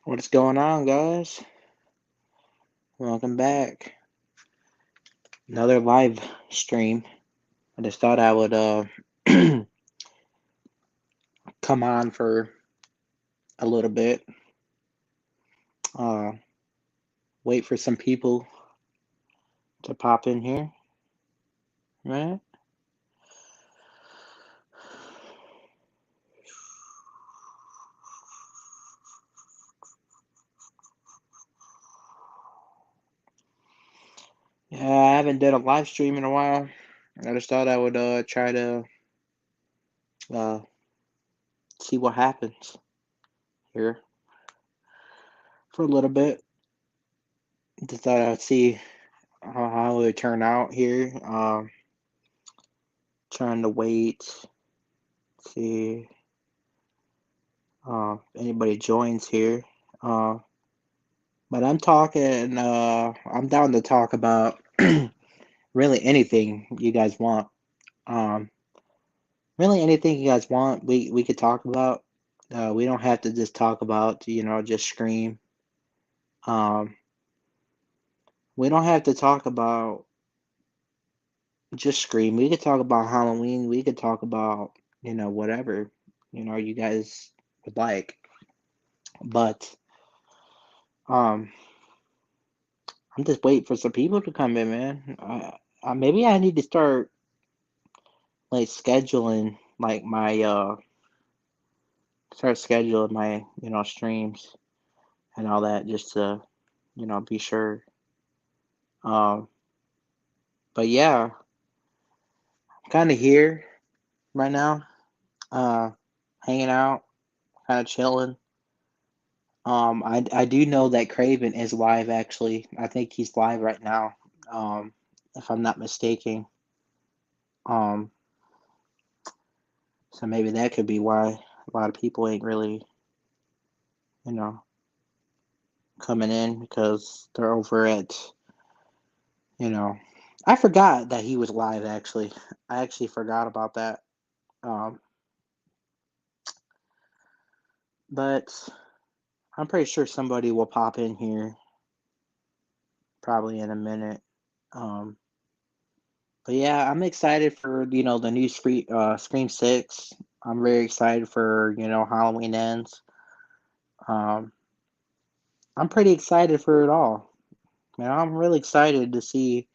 What's going on, guys? Welcome back. Another live stream. I just thought I would come on for a little bit. Uh, wait for some people to pop in here, right? Yeah, I haven't done a live stream in a while. I just thought I would try to uh see what happens here for a little bit. Just thought I'd see how it would turn out here. Trying to wait, see if anybody joins here. Uh, but I'm down to talk about really anything you guys want. Um, really anything you guys want, we could talk about. We don't have to just talk about, just Scream. Um, we don't have to talk about just Scream. We could talk about Halloween. We could talk about, whatever, you guys would like. But um, I'm just waiting for some people to come in, man. Maybe I need to start like scheduling like my start scheduling my streams and all that just to be sure. Um, but yeah, I'm kind of here right now, uh, hanging out, kind of chilling. I do know that Craven is live actually. I think he's live right now. If I'm not mistaken. Um, so maybe that could be why a lot of people ain't really you know coming in because they're over at you know. I forgot that he was live actually. I actually forgot about that. Um, but I'm pretty sure somebody will pop in here probably in a minute. Um, but yeah, I'm excited for the new Scream 6. I'm very excited for Halloween Ends. Um, I'm pretty excited for it all. Man, I'm really excited to see,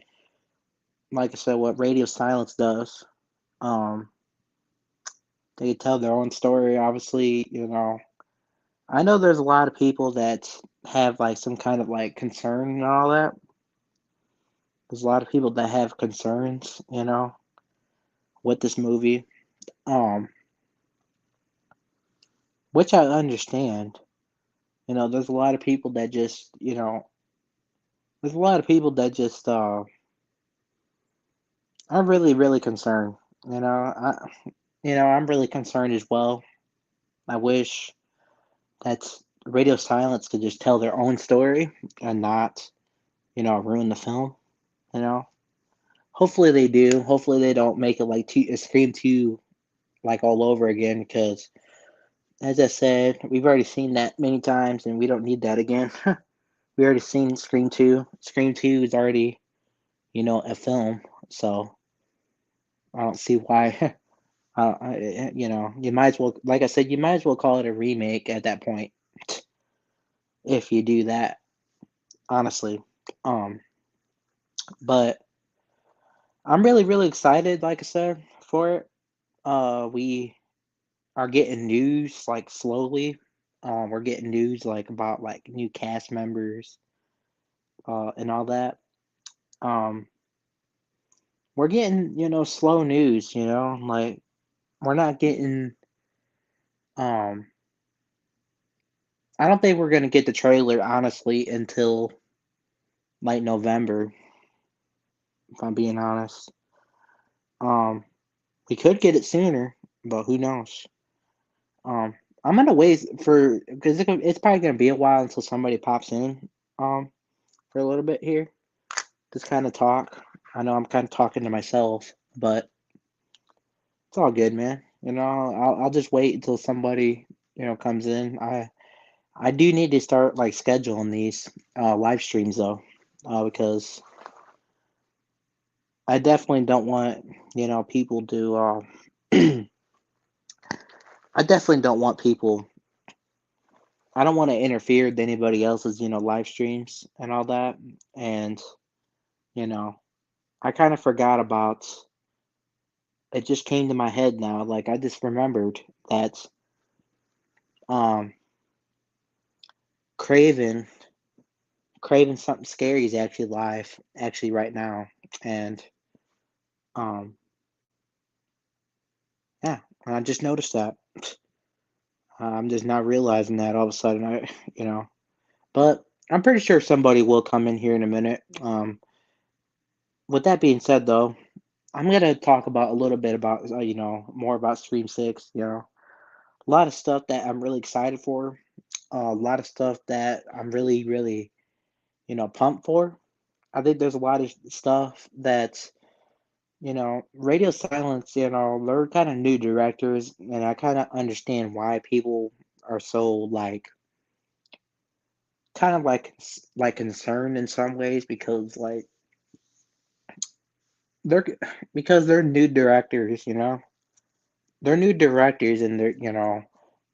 like I said, what Radio Silence does. Um, they tell their own story, obviously. I know there's a lot of people that have like some kind of like concern and all that. There's a lot of people that have concerns, with this movie, um, which I understand. There's a lot of people that just, there's a lot of people that just are really, really concerned. I'm really concerned as well. I wish that Radio Silence could just tell their own story and not, ruin the film. You know, hopefully they do. Hopefully they don't make it like Scream 2 like all over again because as I said, we've already seen that many times and we don't need that again. We already seen Scream 2. Scream 2 is already, a film. So I don't see why you might as well like I said, you might as well call it a remake at that point if you do that, honestly. Um but I'm really, really excited, like I said, for it. We are getting news like slowly. We're getting news like about like new cast members, and all that. Um, we're getting slow news. Like we're not getting. Um, I don't think we're gonna get the trailer honestly until like November. If I'm being honest, um, we could get it sooner, but who knows? Um, I'm gonna wait for because it's probably gonna be a while until somebody pops in. Um, for a little bit here. Just kind of talk. I know I'm kind of talking to myself, but it's all good, man. I'll just wait until somebody comes in. I do need to start like scheduling these live streams though, because I definitely don't want people to. I definitely don't want people. I don't want to interfere with anybody else's live streams and all that. And you know, I kind of forgot about. It just came to my head now. Like I just remembered that um Craven Craven Something Scary is actually live actually right now. And um yeah, I just noticed that. I'm just not realizing that all of a sudden. You know, but I'm pretty sure somebody will come in here in a minute. With that being said, though, I'm gonna talk about a little bit about more about Stream Six. A lot of stuff that I'm really excited for. A lot of stuff that I'm really, really pumped for. I think there's a lot of stuff that's Radio Silence. They're kind of new directors, and I kind of understand why people are so kind of like concerned in some ways because they're because they're new directors, they're new directors and they're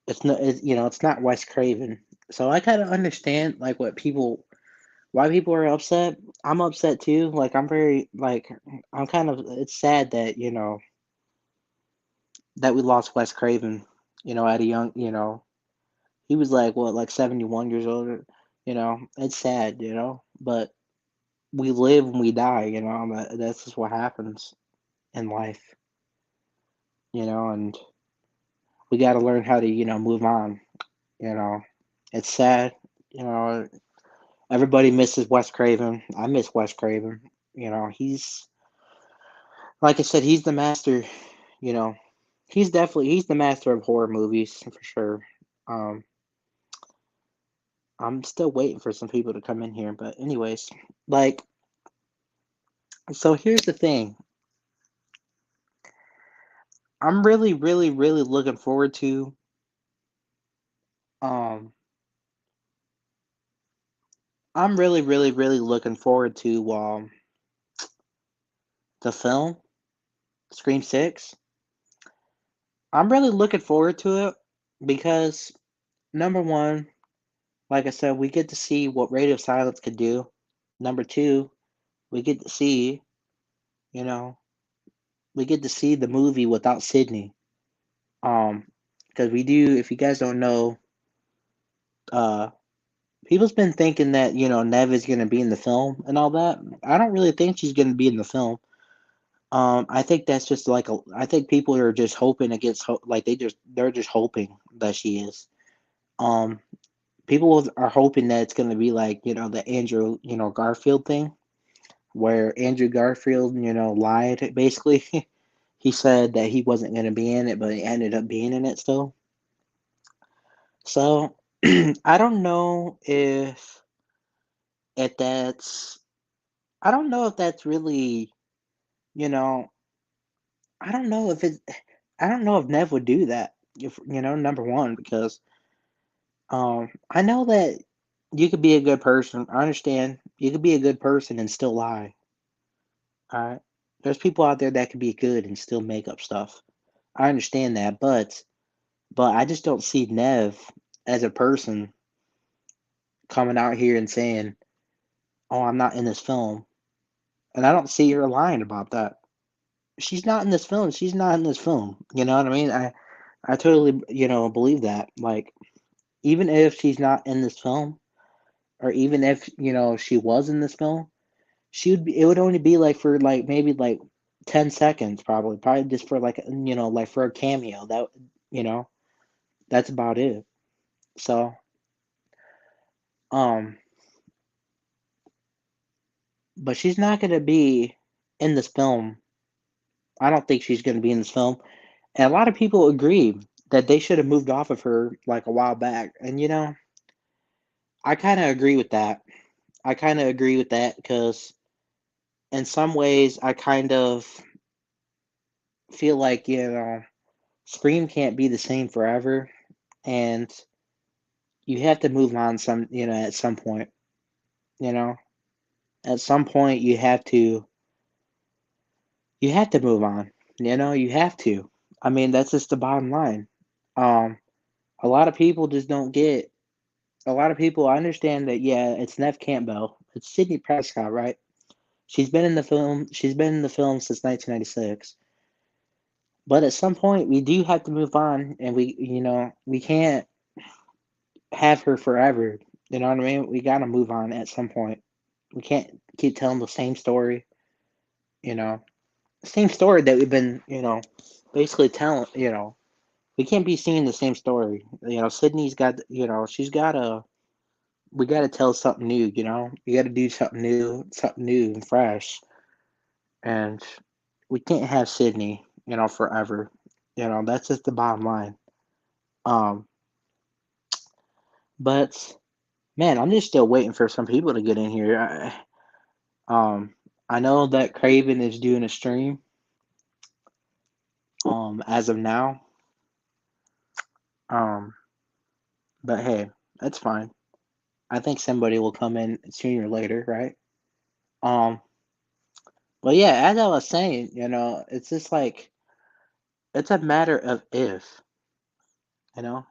it's not Wes Craven. So I kind of understand like why people are upset. I'm upset too. Like I'm very I'm kind of it's sad that that we lost Wes Craven. At a young he was like what, like 71 years old. It's sad. But we live and we die. That's just what happens in life. And we got to learn how to move on. You know, it's sad. You know, everybody misses Wes Craven. I miss Wes Craven. He's like I said, he's the master. You know, he's the master of horror movies for sure. Um, I'm still waiting for some people to come in here, but anyways, like so here's the thing. I'm really, really, really looking forward to um I'm really, really, really looking forward to the film Scream Six. I'm really looking forward to it because number one, like I said, we get to see what Radio Silence could do. Number two, we get to see, you know, we get to see the movie without Sydney. Um, because we do, if you guys don't know, uh, people's been thinking that Nev is gonna be in the film and all that. I don't really think she's gonna be in the film. I think that's just I think people are just hoping against hope, like they're just hoping that she is. Um, People are hoping that it's gonna be like the Andrew Garfield thing, where Andrew Garfield lied basically. He said that he wasn't gonna be in it, but he ended up being in it still. So I don't know if that's I don't know if that's really you know I don't know if it I don't know if Nev would do that. If number one, because I know that you could be a good person. I understand you could be a good person and still lie. All right, there's people out there that could be good and still make up stuff. I understand that, but I just don't see Nev as a person coming out here and saying, "Oh, I'm not in this film," and I don't see her lying about that. She's not in this film. She's not in this film. You know what I mean? I totally believe that. Like even if she's not in this film, or even if she was in this film, she would be. It would only be like for like maybe like 10 seconds, probably just for like like for a cameo. That you know that's about it. So um, but she's not gonna be in this film. I don't think she's gonna be in this film. And a lot of people agree that they should have moved off of her like a while back. And I kind of agree with that. I kind of agree with that because in some ways I kind of feel like Scream can't be the same forever. And you have to move on at some point, you know? At some point you have to move on. You have to. I mean, that's just the bottom line. Um, a lot of people just don't get a lot of people I understand that yeah, it's Nev Campbell. It's Sydney Prescott, right? She's been in the film since 1996. But at some point we do have to move on and we can't have her forever. You know what I mean? We got to move on at some point. We can't keep telling the same story, you know. Same story that we've been, basically telling, we can't be seeing the same story. Sydney's got, she's got to, we got to tell something new, You got to do something new and fresh. And we can't have Sydney, forever. That's just the bottom line. Um, but man, I'm just still waiting for some people to get in here. I know that Craven is doing a stream, as of now. Um, but hey, that's fine. I think somebody will come in sooner or later, right? Um, but yeah, as I was saying, it's just like it's a matter of you know,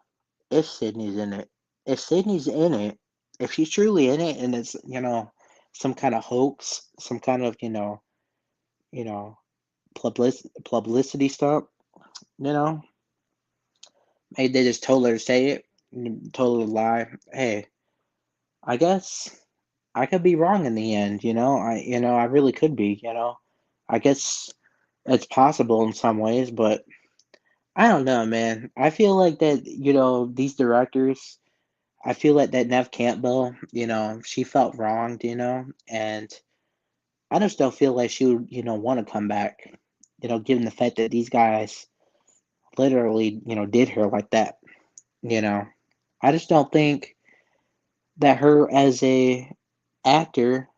if Sydney's in it. If Sydney's in it, if she's truly in it, and it's some kind of hoax, some kind of you know publicity stuff, you know, maybe they just told her to say it, told her to lie. Hey, I guess I could be wrong in the end, I really could be. I guess it's possible in some ways, but I don't know, man. I feel like that, these directors, I feel like that Nev Campbell, she felt wronged, and I just don't feel like she would, want to come back, given the fact that these guys literally, did her like that, you know. I just don't think that her as a actor,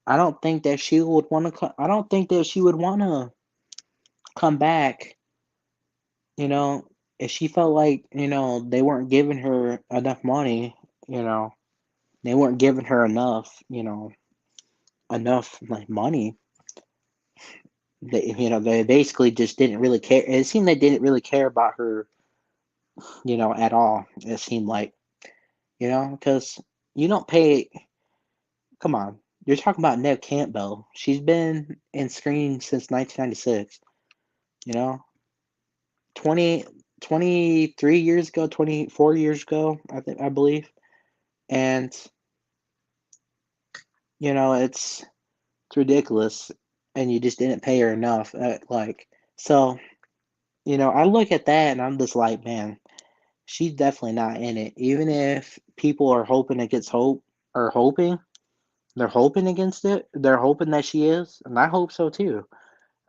I don't think that she would want to. I don't think that she would want to come back. You know, if she felt like they weren't giving her enough money. You know, they weren't giving her enough. Enough like money. They basically just didn't really care. It seemed they didn't really care about her. At all. It seemed like because you don't pay. Come on, you're talking about Neve Campbell. She's been in screen since 1996. You know, 20, 23 years ago, 24 years ago, I believe. And, it's ridiculous. And you just didn't pay her enough. So, I look at that and I'm just like, man, she's definitely not in it. Even if people are hoping against hope, or they're hoping against it, they're hoping that she is. And I hope so too.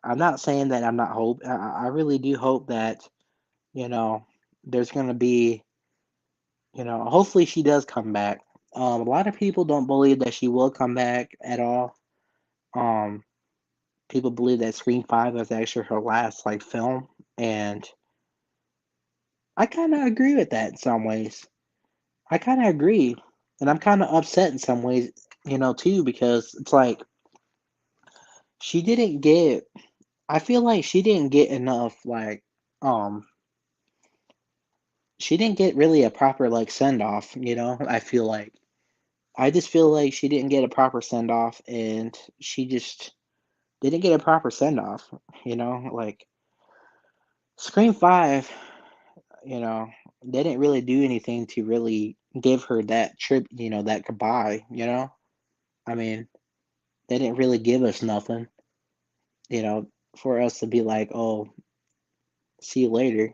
I'm not saying that I'm not hope. I really do hope that, you know, there's going to be hopefully she does come back. A lot of people don't believe that she will come back at all. Um, People believe that Scream 5 was actually her last like film, and I kind of agree with that in some ways. I kind of agree, and I'm kind of upset in some ways, too, because it's like she didn't get. I feel like she didn't get enough um she didn't get really a proper like send off. I feel like. I just feel like she didn't get a proper send off, and she just didn't get a proper send off. Like Scream 5, you know, they didn't really do anything to really give her that trip, that goodbye. I mean, they didn't really give us nothing, you know, for us to be like, oh, see you later.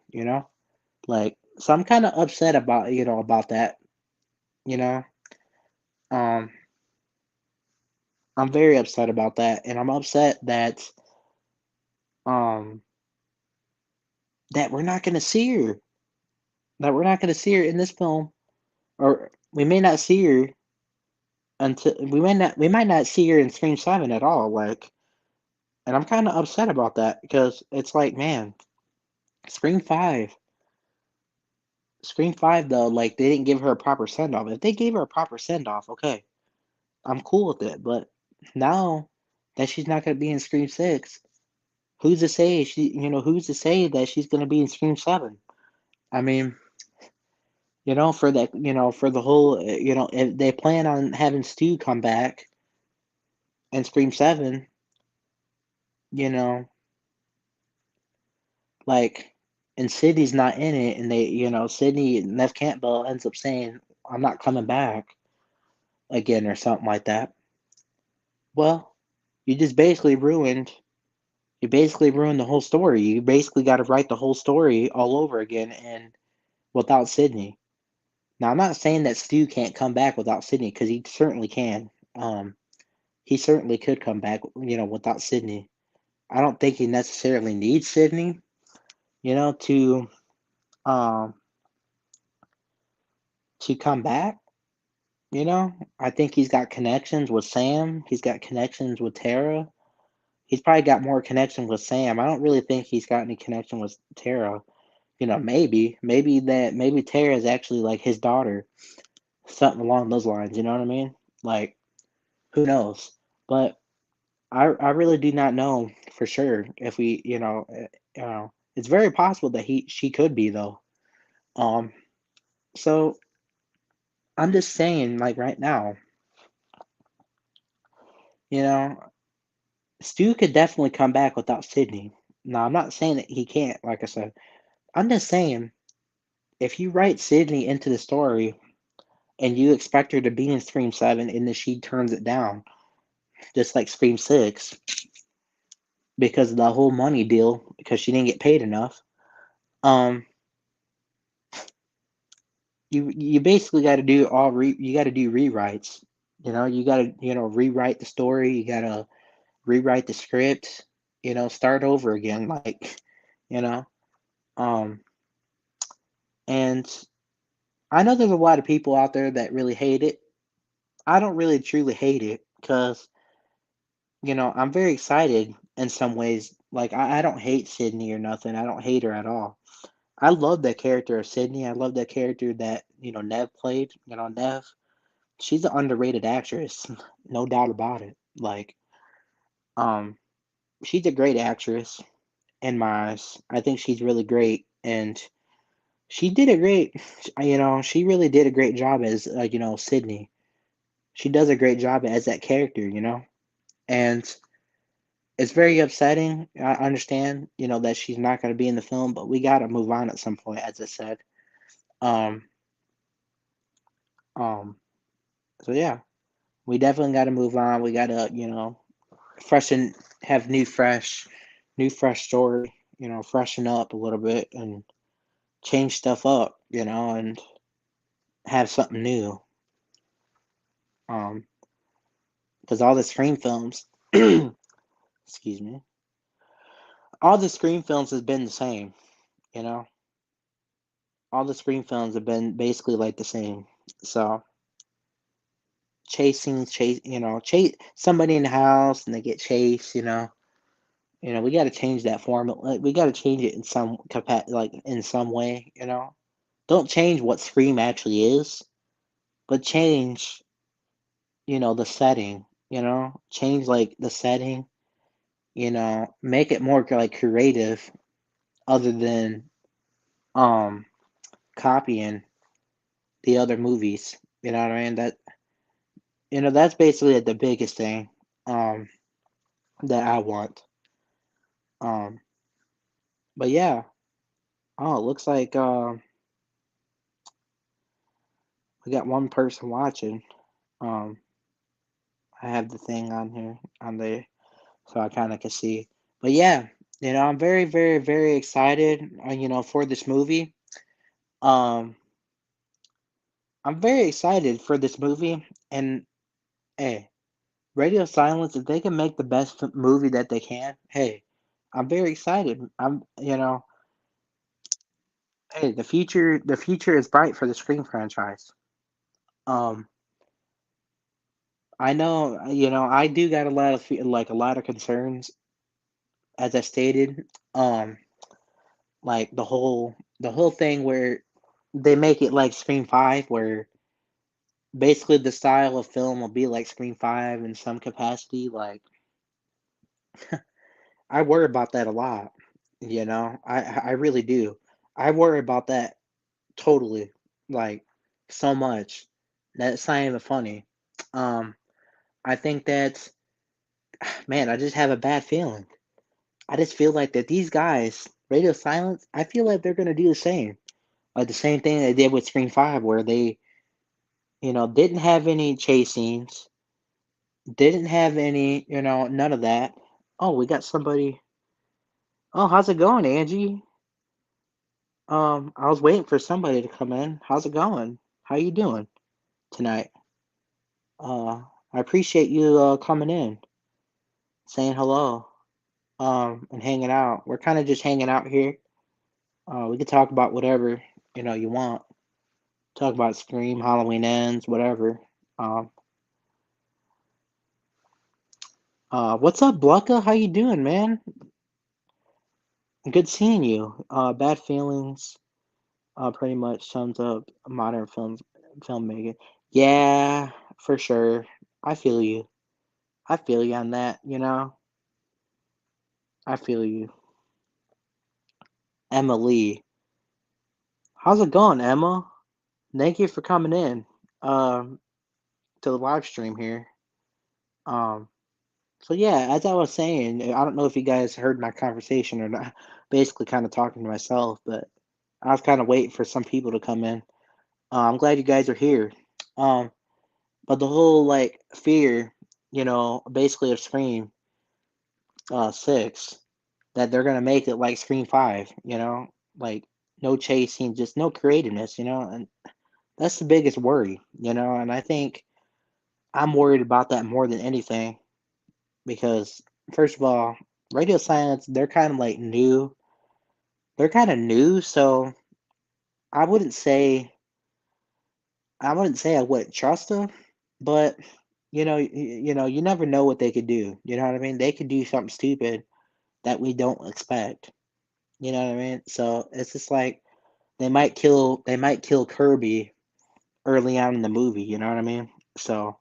So I'm kind of upset about that, you know. Um, I'm very upset about that, and I'm upset um that we're not gonna see her. That we're not gonna see her in this film, or we may not see her until we might not see her in Scream 7 at all. And I'm kind of upset about that because it's like, man, Scream 5. Scream 5 though, like they didn't give her a proper send off. If they gave her a proper send off, okay, I'm cool with it. But now that she's not gonna be in Scream 6, who's to say who's to say that she's gonna be in Scream 7? I mean, for that, for the whole, if they plan on having Stu come back and Scream 7, you know, like, and Sydney's not in it, and Sydney, Nev Campbell ends up saying, I'm not coming back again or something like that. Well, you just basically ruined the whole story. You basically got to write the whole story all over again and without Sydney. Now, I'm not saying that Stu can't come back without Sydney because he certainly can. He certainly could come back, without Sydney. I don't think he necessarily needs Sydney, to um come back. I think he's got connections with Sam. He's got connections with Tara. He's probably got more connection with Sam. I don't really think he's got any connection with Tara. Maybe Tara is actually like his daughter, something along those lines. You know what I mean? Like, who knows? But I really do not know for sure if it's very possible that she could be though. Um, so I'm just saying, like right now, you know, Stu could definitely come back without Sydney. Now I'm not saying that he can't, like I said. I'm just saying if you write Sydney into the story and you expect her to be in Scream 7 and then she turns it down, just like Scream 6, because of the whole money deal, because she didn't get paid enough, um, you basically got to do you got to do rewrites. You got to rewrite the story. You got to rewrite the script. Start over again. Like, you know, um, and I know there's a lot of people out there that really hate it. I don't really truly hate it because I'm very excited in some ways. Like I don't hate Sydney or nothing. I don't hate her at all. I love that character of Sydney. I love that character that Nev played. Nev. She's an underrated actress, no doubt about it. Like, um, she's a great actress in my eyes. I think she's really great, and she did a great, she really did a great job as, Sydney. She does a great job as that character, and it's very upsetting. I understand, that she's not going to be in the film, but we got to move on at some point, as I said. Um, um, so yeah, we definitely got to move on. We got to, freshen, have new fresh story, freshen up a little bit and change stuff up, and have something new. Because all the Scream films, excuse me, all the Scream films has been the same, you know. All the Scream films have been basically like the same. So chase somebody in the house and they get chased, we got to change that formula. Like, we got to change it in some like in some way, Don't change what Scream actually is, but change, the setting, change like the setting, make it more like creative other than um copying the other movies. You know what I mean? That's basically the biggest thing um that I want. Um but yeah. Oh, it looks like we got one person watching. Um I have the thing on here on the so I kind of can see. But yeah, I'm very, very, very excited, for this movie. Um, I'm very excited for this movie, and hey, Radio Silence, if they can make the best movie that they can, hey, I'm very excited. Hey, the future is bright for the Scream franchise. Um, I know, I do got a lot of like a lot of concerns, as I stated. Um, like the whole thing where they make it like Scream 5, where basically the style of film will be like Scream 5 in some capacity. Like, I worry about that a lot, you know? I really do. I worry about that totally, like, so much that it's not even funny. Um, I think that, man, I just have a bad feeling. I just feel like that these guys, Radio Silence, I feel like they're gonna do the same. Like the same thing they did with Scream 5, where they, didn't have any chase scenes, didn't have any, none of that. Oh, we got somebody. Oh, how's it going, Angie? I was waiting for somebody to come in. How's it going? How you doing tonight? Uh, I appreciate you coming in, saying hello, and hanging out. We're kind of just hanging out here. We could talk about whatever, you want. Talk about Scream, Halloween Ends, whatever. Um, what's up, Blucka? How you doing, man? Good seeing you. Bad feelings. Pretty much sums up modern filmmaking. Yeah, for sure. I feel you. I feel you on that. I feel you. Emma Lee. How's it going, Emma? Thank you for coming in um, to the live stream here. Um, so yeah, as I was saying, I don't know if you guys heard my conversation or not. Basically, kind of talking to myself, but I was kind of waiting for some people to come in. I'm glad you guys are here. Um, but the whole like fear, basically of Scream 6, that they're gonna make it like Scream 5, like no chasing, just no creativeness, and that's the biggest worry, and I think I'm worried about that more than anything because first of all, Radio Silence, they're kind of like new. They're kind of new, so I wouldn't say I wouldn't trust them, but you never know what they could do. You know what I mean? They could do something stupid that we don't expect. You know what I mean? So it's just like they might kill Kirby early on in the movie, you know what I mean? So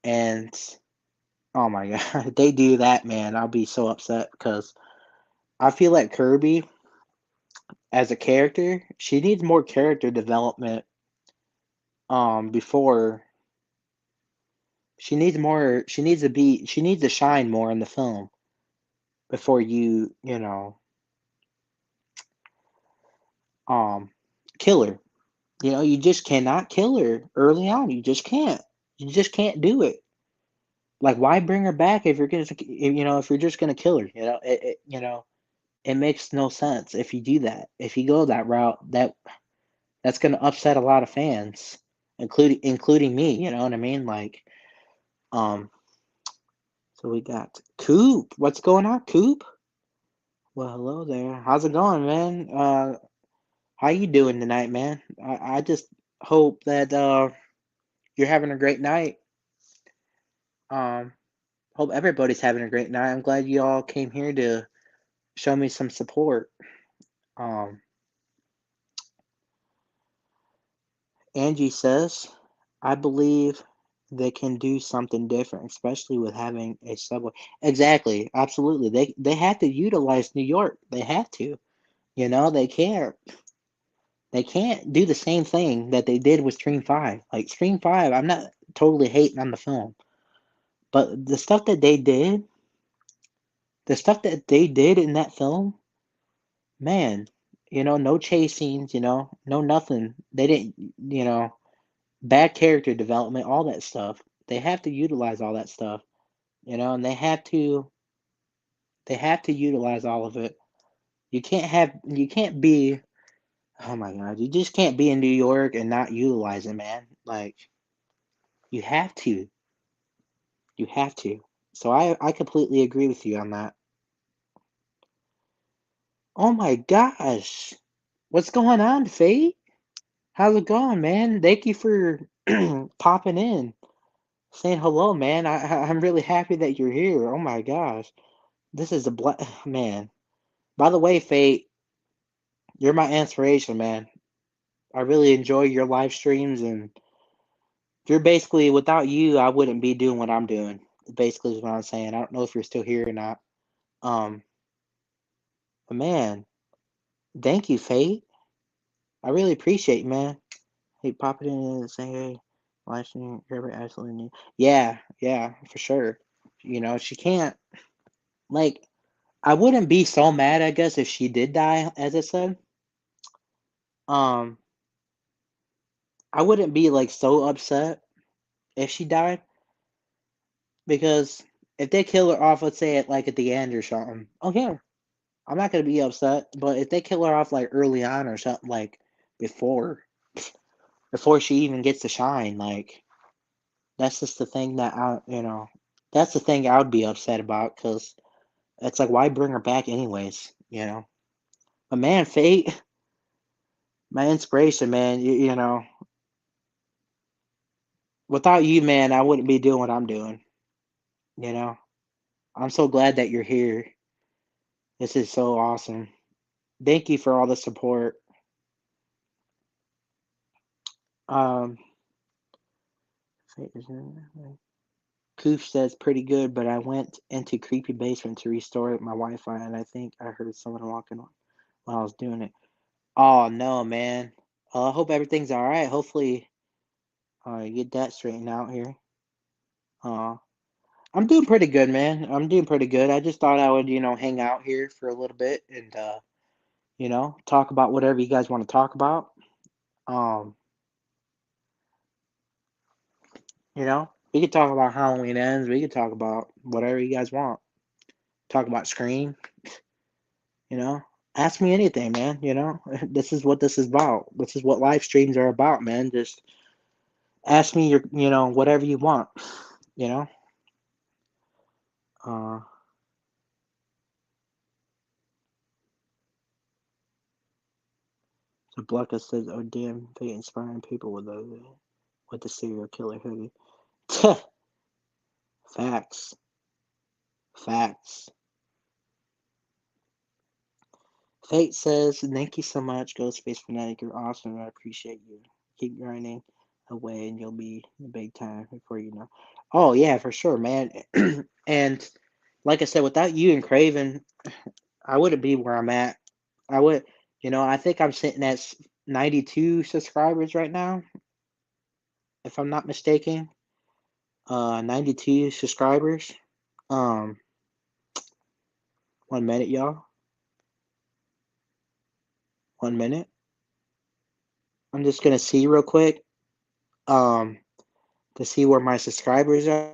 and oh my god, if they do that, man, I'll be so upset because I feel like Kirby as a character, she needs more character development before she needs to shine more in the film before um kill her. You just cannot kill her early on. You just can't. You just can't do it. Like, why bring her back if you're just gonna kill her? It makes no sense if you do that. If you go that route, that's gonna upset a lot of fans, including me. You know what I mean? Like, um. So we got Coop. What's going on, Coop? Well, hello there. How's it going, man? How you doing tonight, man? I just hope that you're having a great night. Um, Hope everybody's having a great night. I'm glad you all came here to show me some support. Um, Angie says, I believe they can do something different, especially with having a subway. Exactly, absolutely. They have to utilize New York. They have to. They can't do the same thing that they did with Scream 5. Like Scream 5, I'm not totally hating on the film, but the stuff that they did in that film, man, no chase scenes, no nothing. They didn't, bad character development, all that stuff. They have to utilize all that stuff, and they have to utilize all of it. You can't be, oh my God, you just can't be in New York and not utilize it, man. Like you have to. You have to. So I completely agree with you on that. Oh my gosh. What's going on, Fate? How's it going, man? Thank you for popping in, saying hello, man. I'm really happy that you're here. Oh my gosh. This is man. By the way, Fate, you're my inspiration, man. I really enjoy your live streams, and you're basically without you, I wouldn't be doing what I'm doing. Basically, is what I'm saying. I don't know if you're still here or not. Um, but man, thank you, Fate. I really appreciate, man. Hey, pop it in and say, hey, live stream, Herbert absolutely need. Yeah, yeah, for sure. She can't like. I wouldn't be so mad, I guess, if she did die, as I said. Um, I wouldn't be like so upset if she died because if they kill her off, let's say at the end or something, okay, I'm not gonna be upset. But if they kill her off like early on or something like before before she even gets to shine, like that's just the thing that that's the thing I would be upset about because it's like why bring her back anyways. But man, Fate, my inspiration, man, without you, man, I wouldn't be doing what I'm doing. You know, I'm so glad that you're here. This is so awesome. Thank you for all the support. Um, Koof says pretty good, but I went into creepy basement to restore my Wi-Fi, and I think I heard someone walking while I was doing it. Oh no, man. I hope everything's all right. Hopefully, you get that straightened out here. Uh, I'm doing pretty good, man. I'm doing pretty good. I just thought I would, hang out here for a little bit and, talk about whatever you guys want to talk about. Um, we could talk about Halloween ends. We could talk about whatever you guys want. Talk about Scream. You know, ask me anything, man. This is what this is about. This is what live streams are about, man. Just ask me whatever you want. You know. Uh, so Blucka says, "Oh damn, they inspiring people with the serial killer hoodie." Facts, facts. Fate says, "Thank you so much, Ghostface Fanatic. You're awesome. I appreciate you. Keep grinding away, and you'll be the big time before you know." Oh yeah, for sure, man. And like I said, without you and Craven, I wouldn't be where I'm at. I would, I think I'm sitting at 92 subscribers right now, if I'm not mistaken. 92 subscribers. Um, 1 minute, y'all. 1 minute. I'm just gonna see real quick. Um, to see where my subscribers are.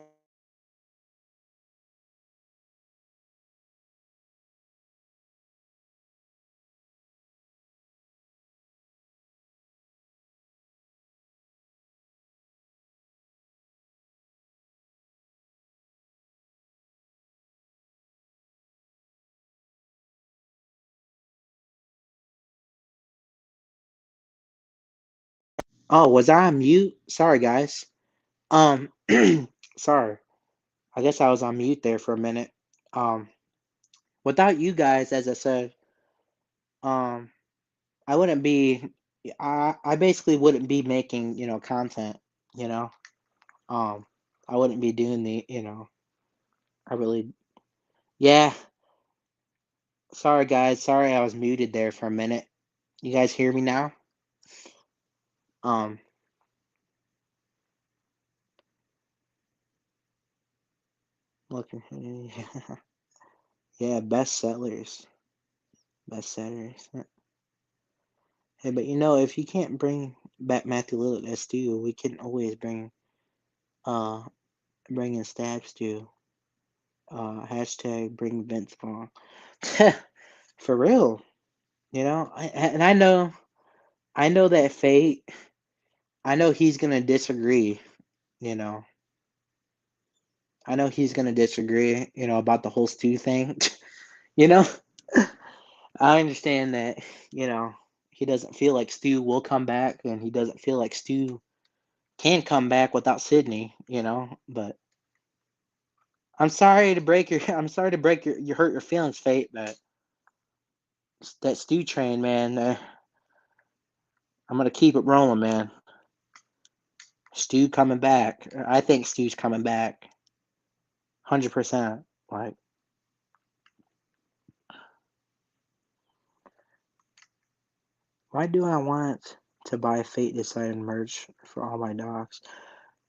Oh, was I on mute? Sorry, guys. Um, sorry. I guess I was on mute there for a minute. Um, without you guys, as I said, um, I wouldn't be. I basically wouldn't be making content. You know. Um, I wouldn't be doing I really. Yeah. Sorry, guys. Sorry, I was muted there for a minute. You guys hear me now? Um, looking. Yeah, bestsellers. Bestsellers. Hey, but if you can't bring back Matthew Lillard as Stu, we can always uh bring in Stab Stu. Hashtag bring Vince Vaughn. For real, and I know that Fate. I know he's gonna disagree. You know, I know he's gonna disagree. About the whole Stu thing. you know, I understand that. You know, he doesn't feel like Stu will come back, and he doesn't feel like Stu can come back without Sydney. But I'm sorry to break your I'm sorry to break your hurt your feelings, Fate, but that Stu train, man, I'm gonna keep it rolling, man. Stu coming back. I think Stu's coming back. 100%. Like, why do I want to buy Fate Decided merch for all my dogs?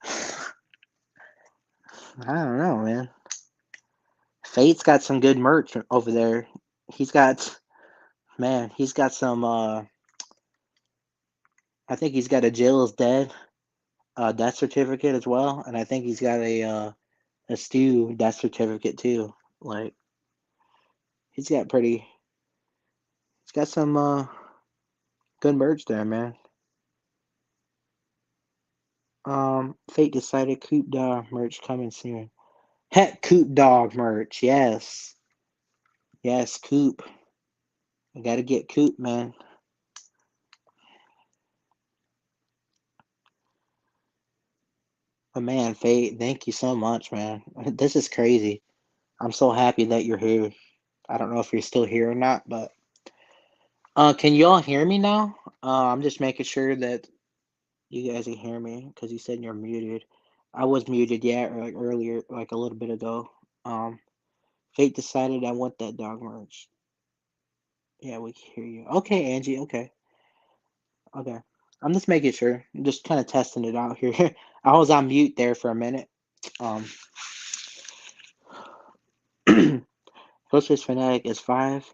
I don't know, man. Fate's got some good merch over there. He's got, man, he's got some, I think he's got a Jill is Dead death certificate as well. And I think he's got a Stu death certificate too. Like, he's got pretty, he's got some good merch there, man. Fate Decided Coop Dog merch coming soon. Heck, Coop Dog merch, yes. Yes, Coop. I gotta get Coop, man. But man, Fate, thank you so much, man. This is crazy. I'm so happy that you're here. I don't know if you're still here or not, but can you all hear me now? I'm just making sure that you guys can hear me because you said you're muted. I was muted, yeah, like earlier, like a little bit ago. Um, Fate Decided I want that dog merch. Yeah, we can hear you. Okay, Angie. Okay. Okay. I'm just making sure. I'm just kind of testing it out here. I was on mute there for a minute. Um, Ghostface Fanatic is 5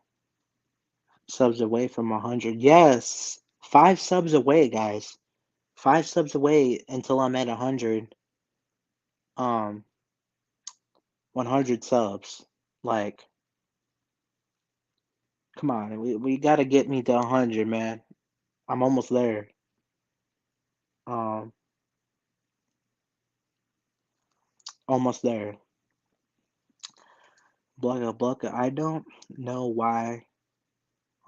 subs away from 100. Yes, 5 subs away, guys. 5 subs away until I'm at 100. Um, 100 subs. Like, come on, we gotta get me to 100, man. I'm almost there. Um, almost there. Blugga Blugga. I don't know why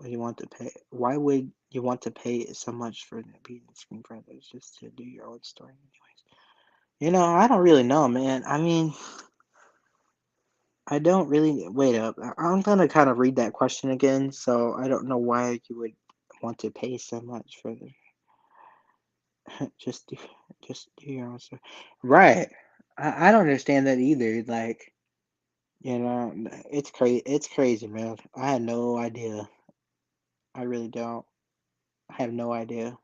you want to pay. Why would you want to pay so much for being screenwriters just to do your own story, anyways? I don't really know, man. I mean, I don't really. Wait up. I'm gonna kind of read that question again. So I don't know why you would want to pay so much for the just do just do your own story. Right. I don't understand that either. Like, it's crazy. It's crazy, man. I had no idea. I really don't. I have no idea.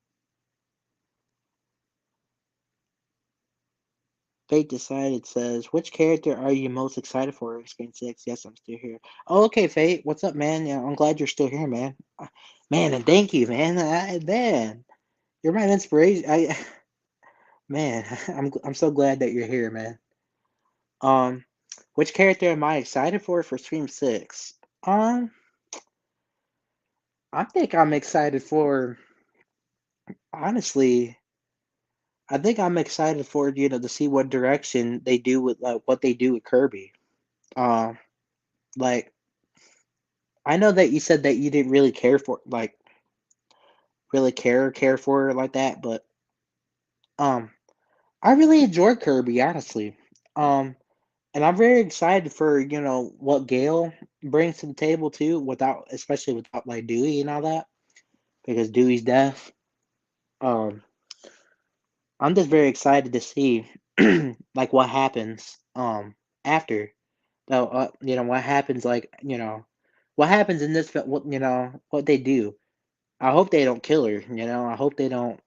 Fate Decided says, which character are you most excited for in Screen 6? Yes, I'm still here. Oh, okay, Fate. What's up, man? Yeah, I'm glad you're still here, man. Man, and thank you, man. Man, you're my inspiration. Man, I'm so glad that you're here, man. Um, which character am I excited for Stream 6? Um, I think I'm excited for, honestly, I think I'm excited for, to see what direction they do with, like, what they do with Kirby. Um, like, I know that you said that you didn't really care for, like, really care for her like that, but um, I really enjoyed Kirby, honestly. Um, and I'm very excited for what Gale brings to the table too, especially without like Dewey and all that, because Dewey's deaf. Um, I'm just very excited to see like what happens after. No, what happens, like, what happens in this what they do. I hope they don't kill her, I hope they don't,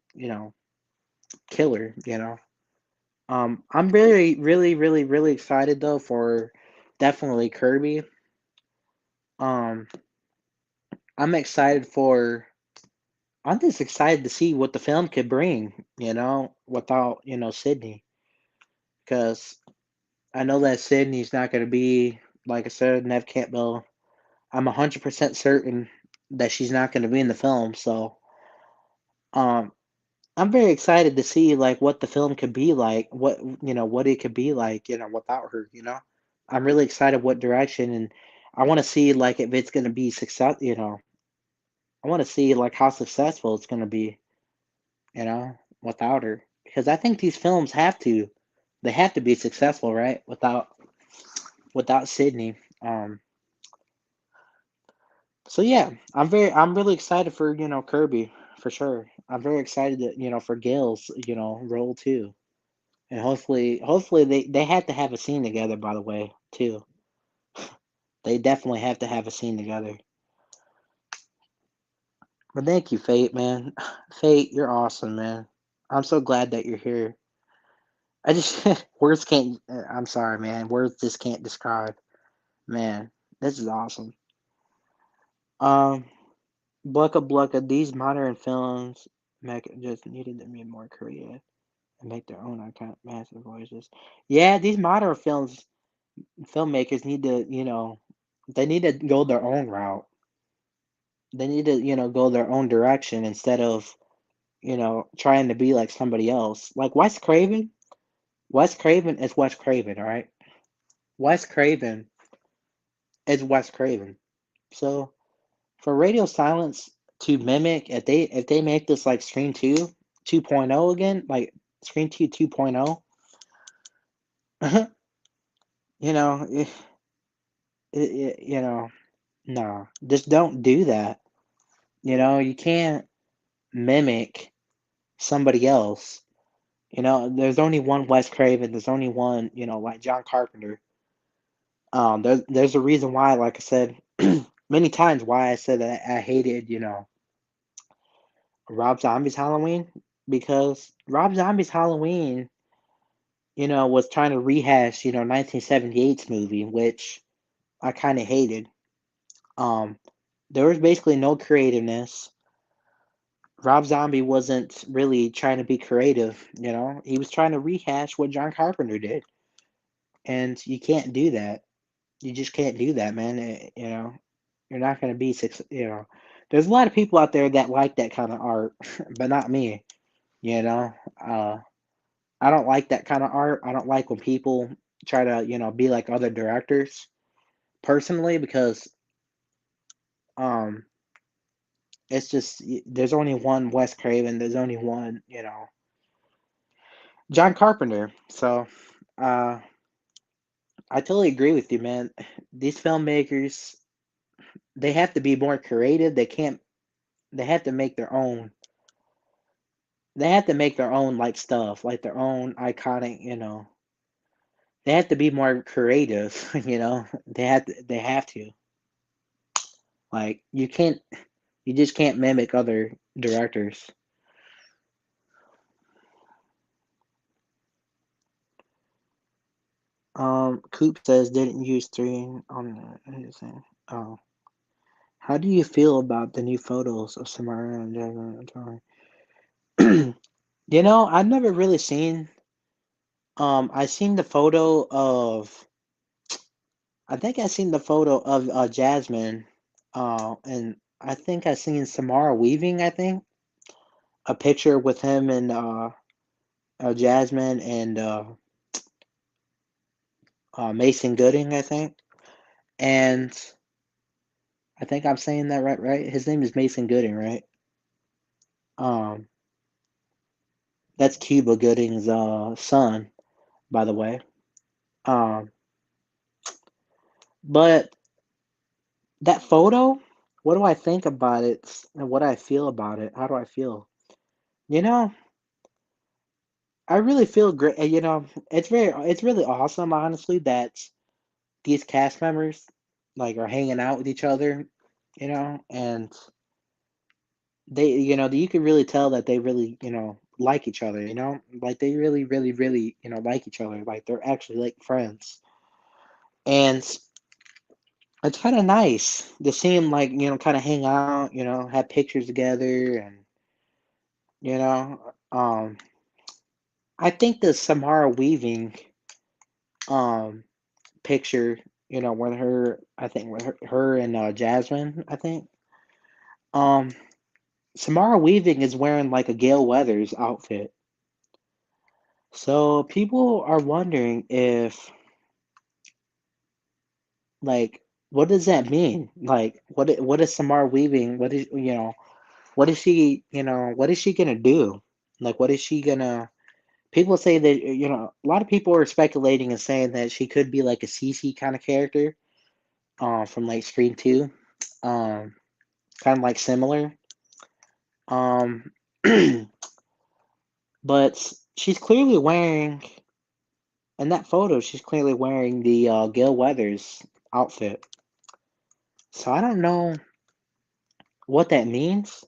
kill her. I'm really, really, really, really excited though for definitely Kirby. Um, I'm excited for. I'm just excited to see what the film could bring, without Sydney, because I know that Sydney's not going to be, like I said, Nev Campbell. I'm 100% certain that she's not going to be in the film, so um, I'm very excited to see like what the film could be like, what it could be like, without her. I'm really excited what direction, and I want to see like if it's going to be success. I want to see like how successful it's going to be, without her, because I think these films they have to be successful, right? Without Sydney. So yeah, I'm really excited for Kirby for sure. I'm very excited that, for Gail's, role too. And hopefully they have to have a scene together, by the way, too. They definitely have to have a scene together. But thank you, Fate, man. Fate, you're awesome, man. I'm so glad that you're here. I just words can't. I'm sorry, man. Words just can't describe. Man, this is awesome. Um, Blucka Blucka. These modern films just needed to be more creative and make their own iconic, massive voices. Yeah, these modern filmmakers need to, they need to go their own route. They need to, go their own direction instead of, trying to be like somebody else. Like Wes Craven. Wes Craven is Wes Craven, all right? Wes Craven is Wes Craven. So for Radio Silence to mimic, if they make this like Scream 2 2.0 again, like Scream 2 2.0, you know, you know, no, just don't do that. You can't mimic somebody else. There's only one Wes Craven. There's only one, like John Carpenter. There's a reason why, like I said many times, why I said that I hated, Rob Zombie's Halloween, because Rob Zombie's Halloween, was trying to rehash, 1978's movie, which I kind of hated. Um, there was basically no creativeness. Rob Zombie wasn't really trying to be creative, He was trying to rehash what John Carpenter did. And you can't do that. You just can't do that, man. You're not going to be There's a lot of people out there that like that kind of art, but not me, you know. Uh, I don't like that kind of art. I don't like when people try to, be like other directors personally because um it's just there's only one Wes Craven, there's only one, John Carpenter. So, uh I totally agree with you, man. These filmmakers, they have to be more creative. They have to make their own. They have to make their own like stuff, like their own iconic, They have to be more creative, They have to. Like you just can't mimic other directors. Coop says didn't use three on his thing. Oh. How do you feel about the new photos of Samara and Jasmine and Tori? I've never really seen I seen the photo of I think I seen the photo of Jasmine, and I think I seen Samara Weaving. I think a picture with him and Jasmine and Mason Gooding. I think, and I think I'm saying that right. Right, his name is Mason Gooding, right? Um, that's Cuba Gooding's son, by the way. Um, but that photo, what do I think about it and what I feel about it? How do I feel? You know, I really feel great. It's really awesome, honestly, that these cast members like are hanging out with each other, and you can really tell that they really, like each other, like they really, really, really, like each other, like they're actually like friends, and it's kind of nice to see them like, kind of hang out, have pictures together, and you know, I think the Samara Weaving um picture, with her, I think with her and Jasmine, I think. Um, Samara Weaving is wearing like a Gale Weathers outfit. So people are wondering if, like, what does that mean? Like, what is Samara Weaving? What is she, what is she gonna do? Like, what is she gonna? People say that, a lot of people are speculating and saying that she could be like a Cece kind of character, from like Scream 2. Um, kind of like similar. Um, but she's clearly wearing in that photo. She's clearly wearing the Gale Weathers outfit. So I don't know what that means.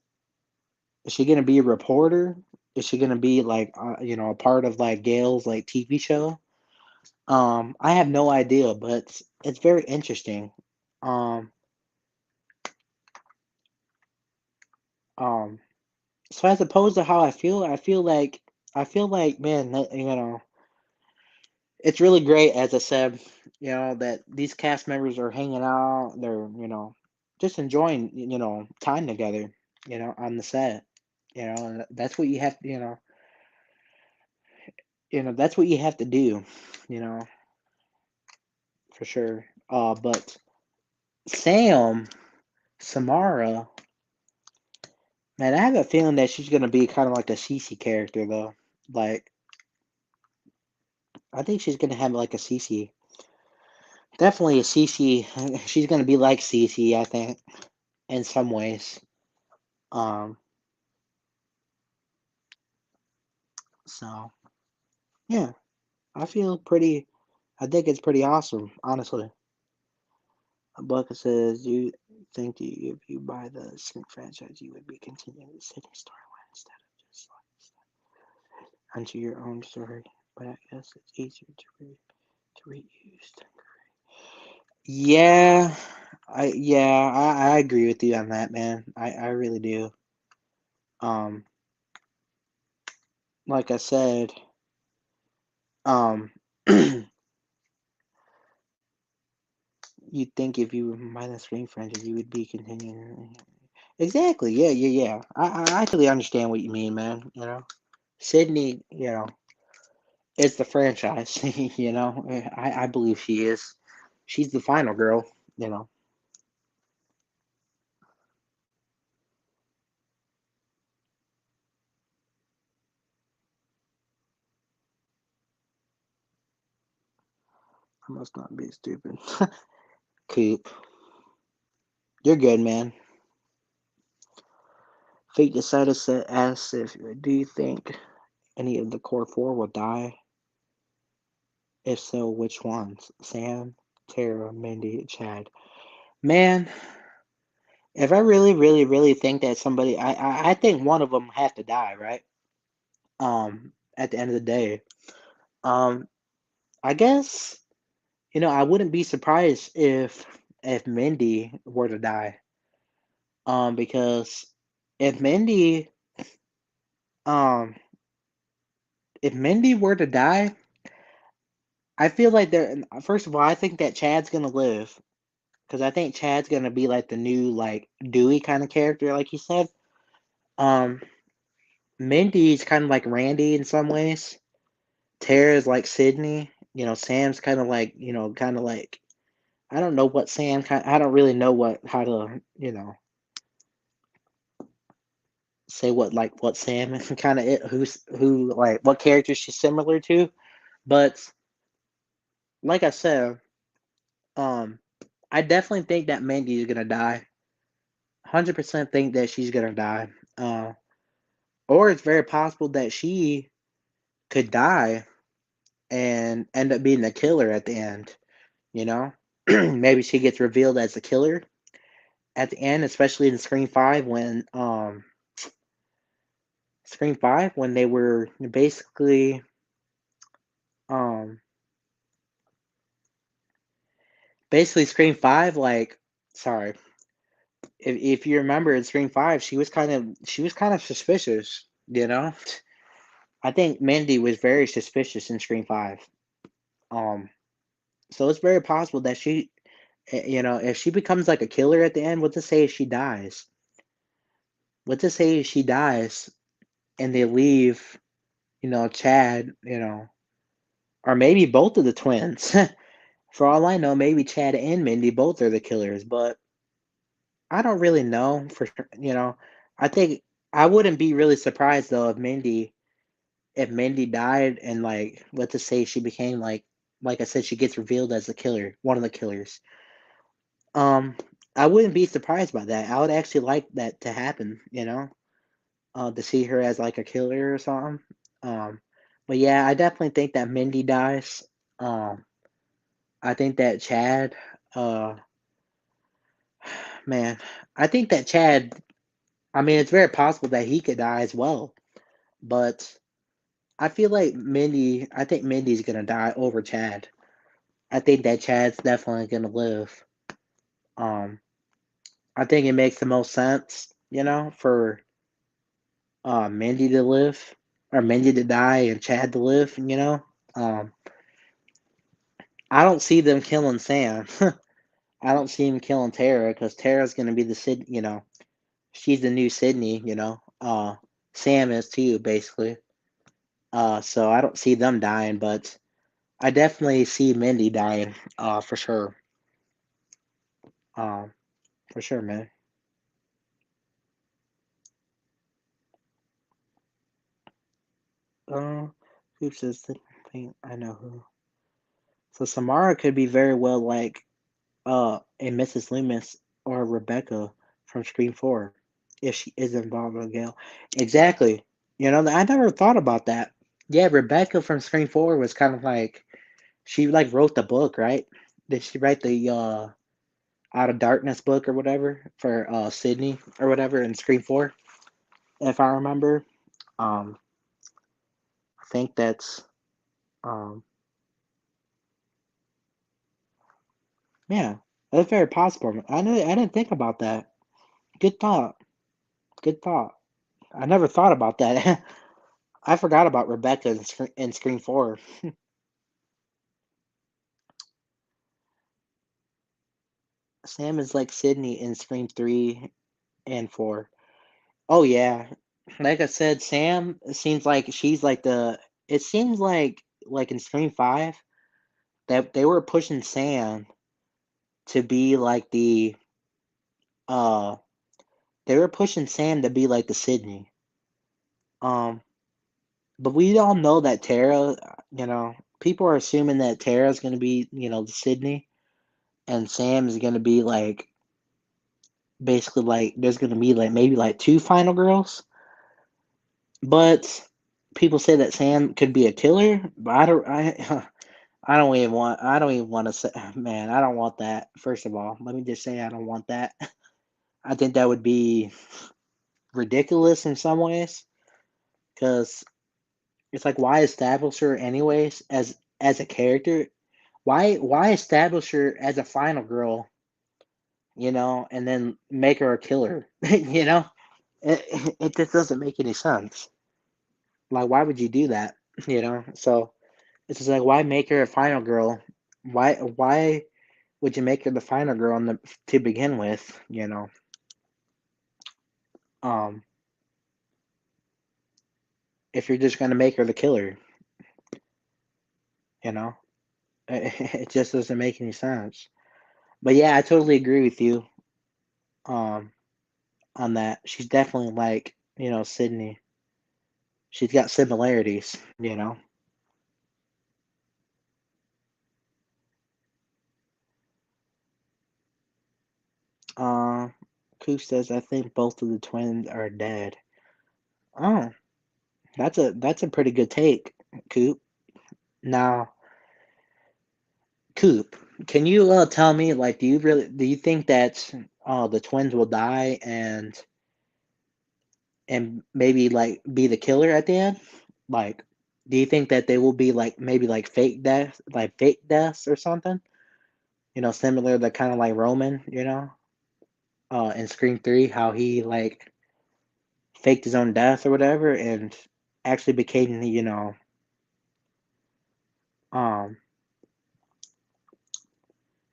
Is she gonna be a reporter? Is she gonna be like a part of like Gail's like TV show? I have no idea, but it's very interesting. Um, um, so as opposed to how I feel like man, it's really great. As I said, that these cast members are hanging out. They're just enjoying time together. On the set. And that's what you have. That's what you have to do. You know, for sure. But Sam, Samara, man, I have a feeling that she's gonna be kind of like a Cece character though. Like, I think she's gonna have like a Cece, definitely a Cece. She's gonna be like Cece, I think, in some ways. Um, so yeah, I feel pretty. I think it's pretty awesome, honestly. Bucket says, "Do you think that if you buy the Sync franchise, you would be continuing the Sydney storyline instead of just like onto your own story? But I guess it's easier to reuse." Yeah, I agree with you on that, man. I really do. Um, like I said, um, you'd think if you were minus Screen franchise, you would be continuing. Exactly. Yeah. I actually understand what you mean, man. Sydney, is the franchise. I believe she is. She's the final girl. You know, I must not be stupid. Coop, you're good, man. Fate decided to ask if do you think any of the core four will die? If so, which ones? Sam, Tara, Mindy, Chad. Man, if I really, really, really think that somebody, I think one of them have to die, right? At the end of the day, um, I guess I wouldn't be surprised if Mindy were to die, because if Mindy, um, if Mindy were to die, I feel like there. First of all, I think that Chad's gonna live because I think Chad's gonna be like the new like Dewey kind of character, like you said. Um, Mindy's kind of like Randy in some ways. Tara's like Sydney. Sam's kind of like I don't know what Sam kind. I don't really know how to say what Sam kind of who like what character she's similar to. But like I said, um, I definitely think that Mindy is gonna die. 100% think that she's gonna die. Uh, or it's very possible that she could die and end up being the killer at the end. You know, maybe she gets revealed as the killer at the end, especially in Scream 5 when they were um basically Scream 5 like sorry if you remember in Scream 5 she was kind of suspicious. I think Mindy was very suspicious in Scream 5. Um, so it's very possible that if she becomes like a killer at the end, what to say if she dies? What to say if she dies and they leave, Chad, or maybe both of the twins. For all I know, maybe Chad and Mindy both are the killers, but I don't really know for sure. I think I wouldn't be really surprised though if Mindy died and like let's just say she became like I said, she gets revealed as the killer, one of the killers. Um, I wouldn't be surprised by that. I would actually like that to happen. to see her as like a killer or something. Um, but yeah, I definitely think that Mindy dies. Um, I think that Chad, uh, man, I think that Chad. I mean, it's very possible that he could die as well, but I feel like Mindy. I think Mindy's gonna die over Chad. I think that Chad's definitely gonna live. Um, I think it makes the most sense, for Mindy to live or Mindy to die and Chad to live. Um, I don't see them killing Sam. I don't see him killing Tara because Tara's gonna be the Sid. She's the new Sydney. Sam is too, basically. So I don't see them dying, but I definitely see Mindy dying. For sure. Um, for sure, man. Uh, who says the thing? I know who. So Samara could be very well like a Mrs. Loomis or Rebecca from Scream 4 if she is involved with Gail. Exactly. I never thought about that. Yeah, Rebecca from Scream 4 was kind of like she like wrote the book, right? Did she write the Out of Darkness book or whatever for Sydney or whatever in Scream 4, if I remember? Um I think that's um yeah, that's very possible. I didn't think about that. Good thought. Good thought. I never thought about that. I forgot about Rebecca in Scream 4. Sam is like Sydney in Scream 3 and 4. Oh yeah. Like I said, Sam seems like she's like the it seems like in Scream 5 that they were pushing Sam to be like uh they were pushing Sam to be like the Sydney. Um but we all know that Tara, people are assuming that Tara's going to be, the Sydney and Sam is going to be like basically like there's gonna be like maybe like two final girls, but people say that Sam could be a killer. But I don't even want to say, man, I don't want that. First of all, let me just say I don't want that. I think that would be ridiculous in some ways because it's like why establish her anyways as a character? Why establish her as a final girl? And then make her a killer. It just doesn't make any sense. Like, why would you do that? So it's just like, why make her a final girl? Why would you make her the final girl to begin with? Um, if you're just gonna make her the killer, you know, it just doesn't make any sense. But yeah, I totally agree with you. Um, on that, she's definitely like Sydney. She's got similarities. Uh, Coop says I think both of the twins are dead. Oh, that's a pretty good take, Coop. Now, Coop, can you tell me like do you think that the twins will die and maybe like be the killer at the end? Like, do you think that they will be like maybe like fake deaths or something? Similar to kind of like Roman, in Scream 3, how he like faked his own death or whatever and actually became, um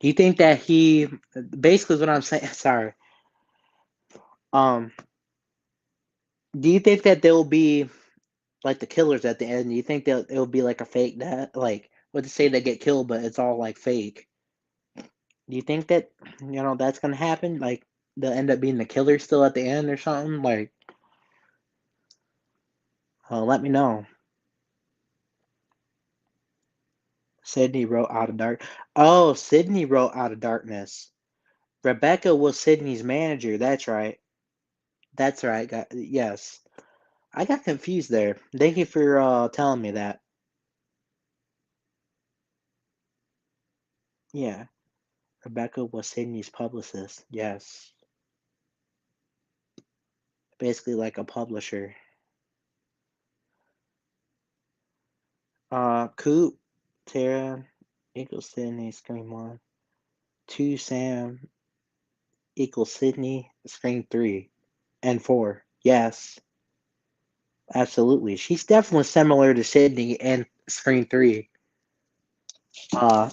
do you think that he basically is what I'm saying? Sorry. Um, do you think that there will be like the killers at the end? Do you think that it will be like a fake death? Like, let's say they get killed, but it's all like fake. Do you think that that's gonna happen? Like, they'll end up being the killer still at the end or something? Like, let me know. Sydney wrote Out of Dark. Oh, Sydney wrote Out of Darkness. Rebecca was Sydney's manager. That's right. That's right. Yes. I got confused there. Thank you for telling me that. Yeah, Rebecca was Sydney's publicist. Yes, basically like a publisher. Coop, Tara equals Sydney, Scream 1. 2, Sam equals Sydney, Scream 3. And 4. Yes, absolutely. She's definitely similar to Sydney and Scream 3. Uh,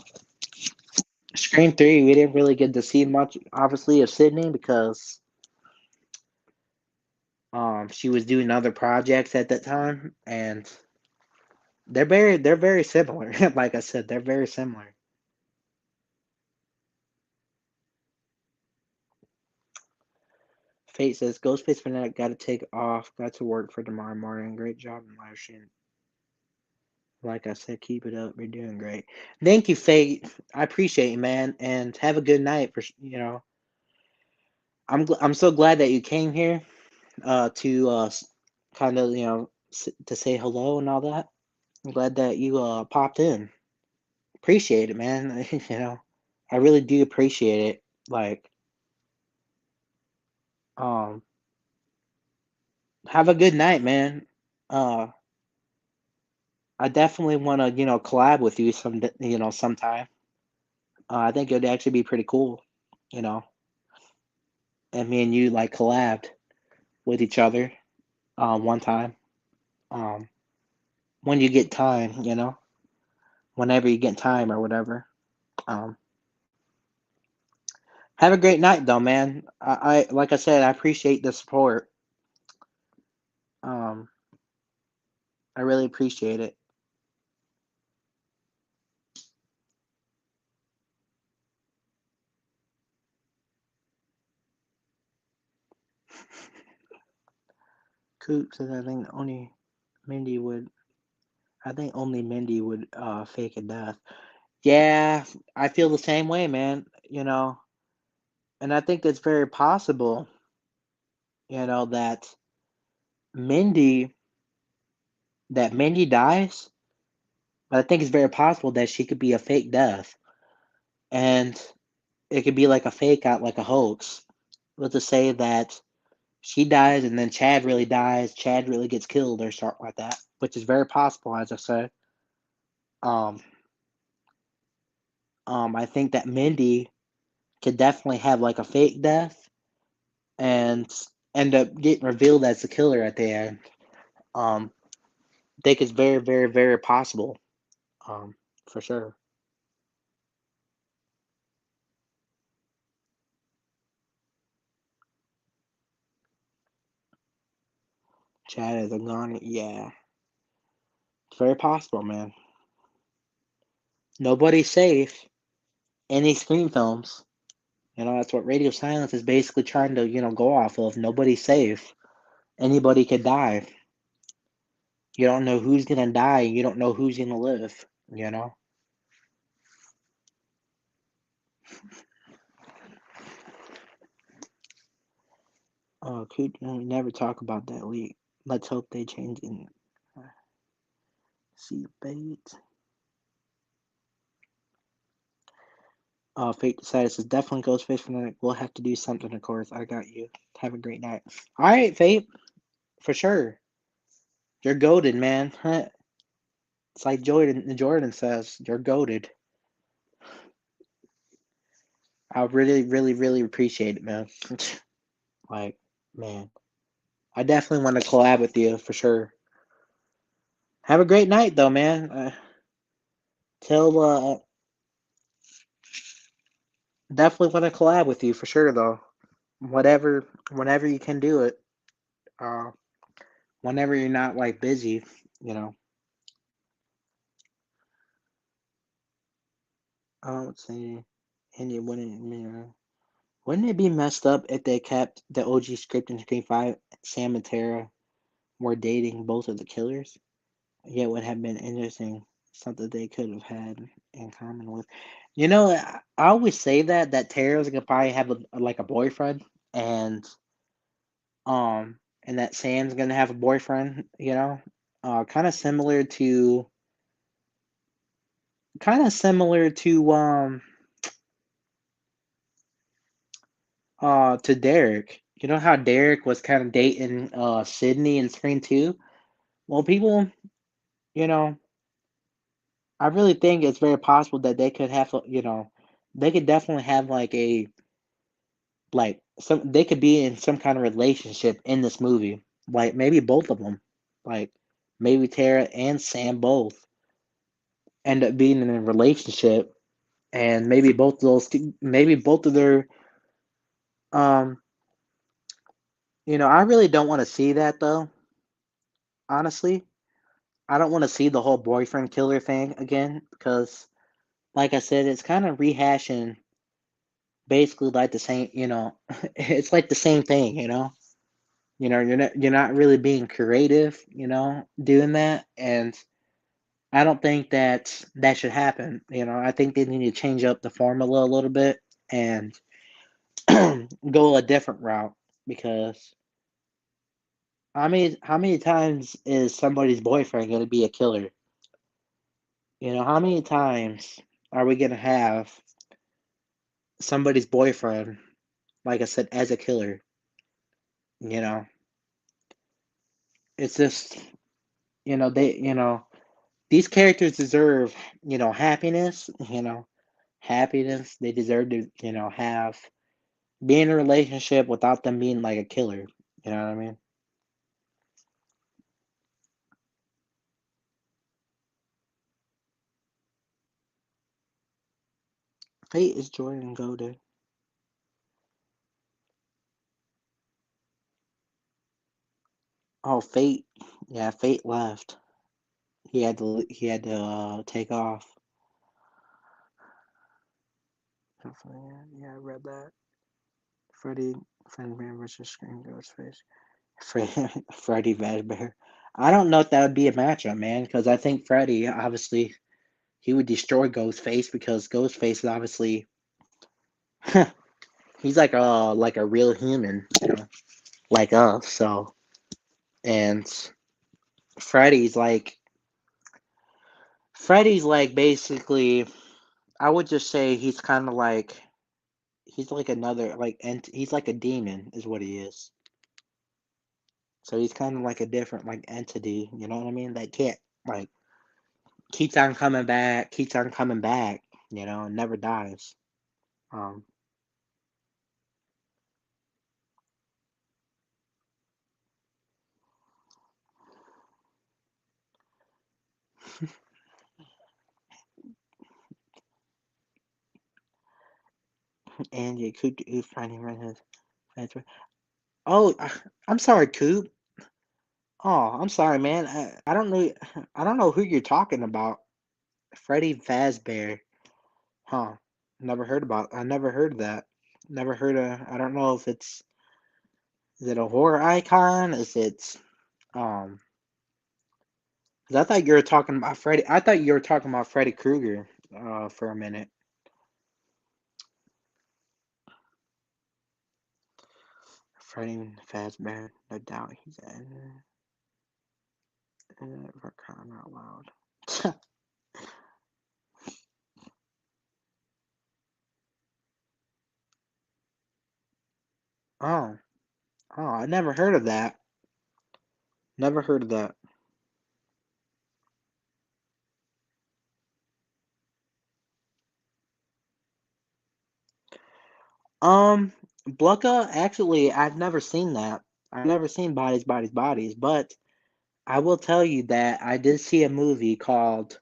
Scream 3, we didn't really get to see much, obviously, of Sydney because she was doing other projects at that time, and they're very similar. Like I said, they're very similar. Fate says Ghostface Fanatic got to take off, got to work for tomorrow morning. Great job in live stream. Like I said, keep it up. You're doing great. Thank you, Fate. I appreciate you, man, and have a good night. I'm so glad that you came here to kind of to say hello and all that. I'm glad that you popped in. Appreciate it, man. I really do appreciate it. Like, um, have a good night, man. Uh, I definitely want to, collab with you sometime. I think it'd actually be pretty cool, you know, and me and you like collabed with each other, one time. Um, when you get time, whenever you get time or whatever. Um, have a great night, though, man. I like I said, I appreciate the support. Um, I really appreciate it. Coop says Mindy would. I think only Mindy would fake a death. Yeah, I feel the same way, man. And I think it's very possible, that Mindy Mindy dies, but I think it's very possible that she could be a fake death, and it could be like a fake out, like a hoax. Let's just say that she dies, and then Chad really dies. Chad really gets killed, or something like that, which is very possible, as I said. Um, I think that Mindy could definitely have like a fake death and end up getting revealed as the killer at the end. Um, I think it's very, very, very possible. Um, for sure. Chad is a goner. Yeah, it's very possible, man. Nobody's safe in these Scream films. That's what Radio Silence is basically trying to, go off of. Nobody's safe. Anybody could die. You don't know who's gonna die. You don't know who's gonna live. You know. Oh, could never talk about that leak. Let's hope they change it. See bait. Fate decided says definitely Ghostface Fanatic. We'll have to do something, of course. I got you. Have a great night. All right, Fate, for sure. You're goaded, man. It's like Jordan says, you're goaded. I really, really, really appreciate it, man. Like, man, I definitely want to collab with you for sure. Have a great night, though, man. Till definitely want to collab with you for sure, though. Whatever, whenever you can do it. Uh, whenever you're not like busy, you know. Let's see. And it wouldn't it be messed up if they kept the OG script in Scream 5? Sam and Tara were dating both of the killers. Yeah, it would have been interesting. Something they could have had in common with. I always say that Tara's gonna probably have like a boyfriend, and um, and that Sam's gonna have a boyfriend. Kind of similar to to Derek. You know how Derek was kind of dating Sydney in Scream 2? Well, people, you know, I really think it's very possible that they could have, they could definitely have some they could be in some kind of relationship in this movie. Like maybe both of them. Like maybe Tara and Sam both end up being in a relationship, and maybe both of their um I really don't want to see that though, honestly. I don't want to see the whole boyfriend killer thing again because, like I said, it's kind of rehashing basically like the same, it's like the same thing, you're not really being creative, doing that, and I don't think that that should happen. I think they need to change up the formula a little bit and go a different route because how many times is somebody's boyfriend going to be a killer? How many times are we going to have somebody's boyfriend, like I said, as a killer? You know, it's just, these characters deserve, happiness, happiness. They deserve to, have be in a relationship without them being like a killer. You know what I mean? Fate is Jordan Golding. Oh, Fate. Yeah, Fate left. He had to take off. Yeah, I read that. Freddy Fazbear versus Scream Ghostface. Freddy Fazbear. I don't know if that would be a matchup, man, because I think Freddy obviously he would destroy Ghostface because Ghostface is obviously he's like a real human, like us. So and Freddy's like Freddy's like basically I would just say he's like another he's like a demon is what he is. So he's kind of like a different like entity, you know what I mean? That can't like keeps on coming back, and never dies. Um, and yeah, Coop is finding his. Oh, I'm sorry, Coop. Oh, I'm sorry, man. I don't know. I don't know who you're talking about. Freddy Fazbear. Huh? Never heard about. I never heard of that. Never heard of. I don't know if it's. Is it a horror icon? Is it? Um. 'Cause I thought you were talking about Freddy. I thought you were talking about Freddy Krueger. For a minute. Freddy Fazbear. No doubt he's in. For crying out loud. Oh. Oh, I never heard of that. Never heard of that. Blucka, actually, I've never seen that. I've never seen Bodies, Bodies, Bodies, but I will tell you that I did see a movie called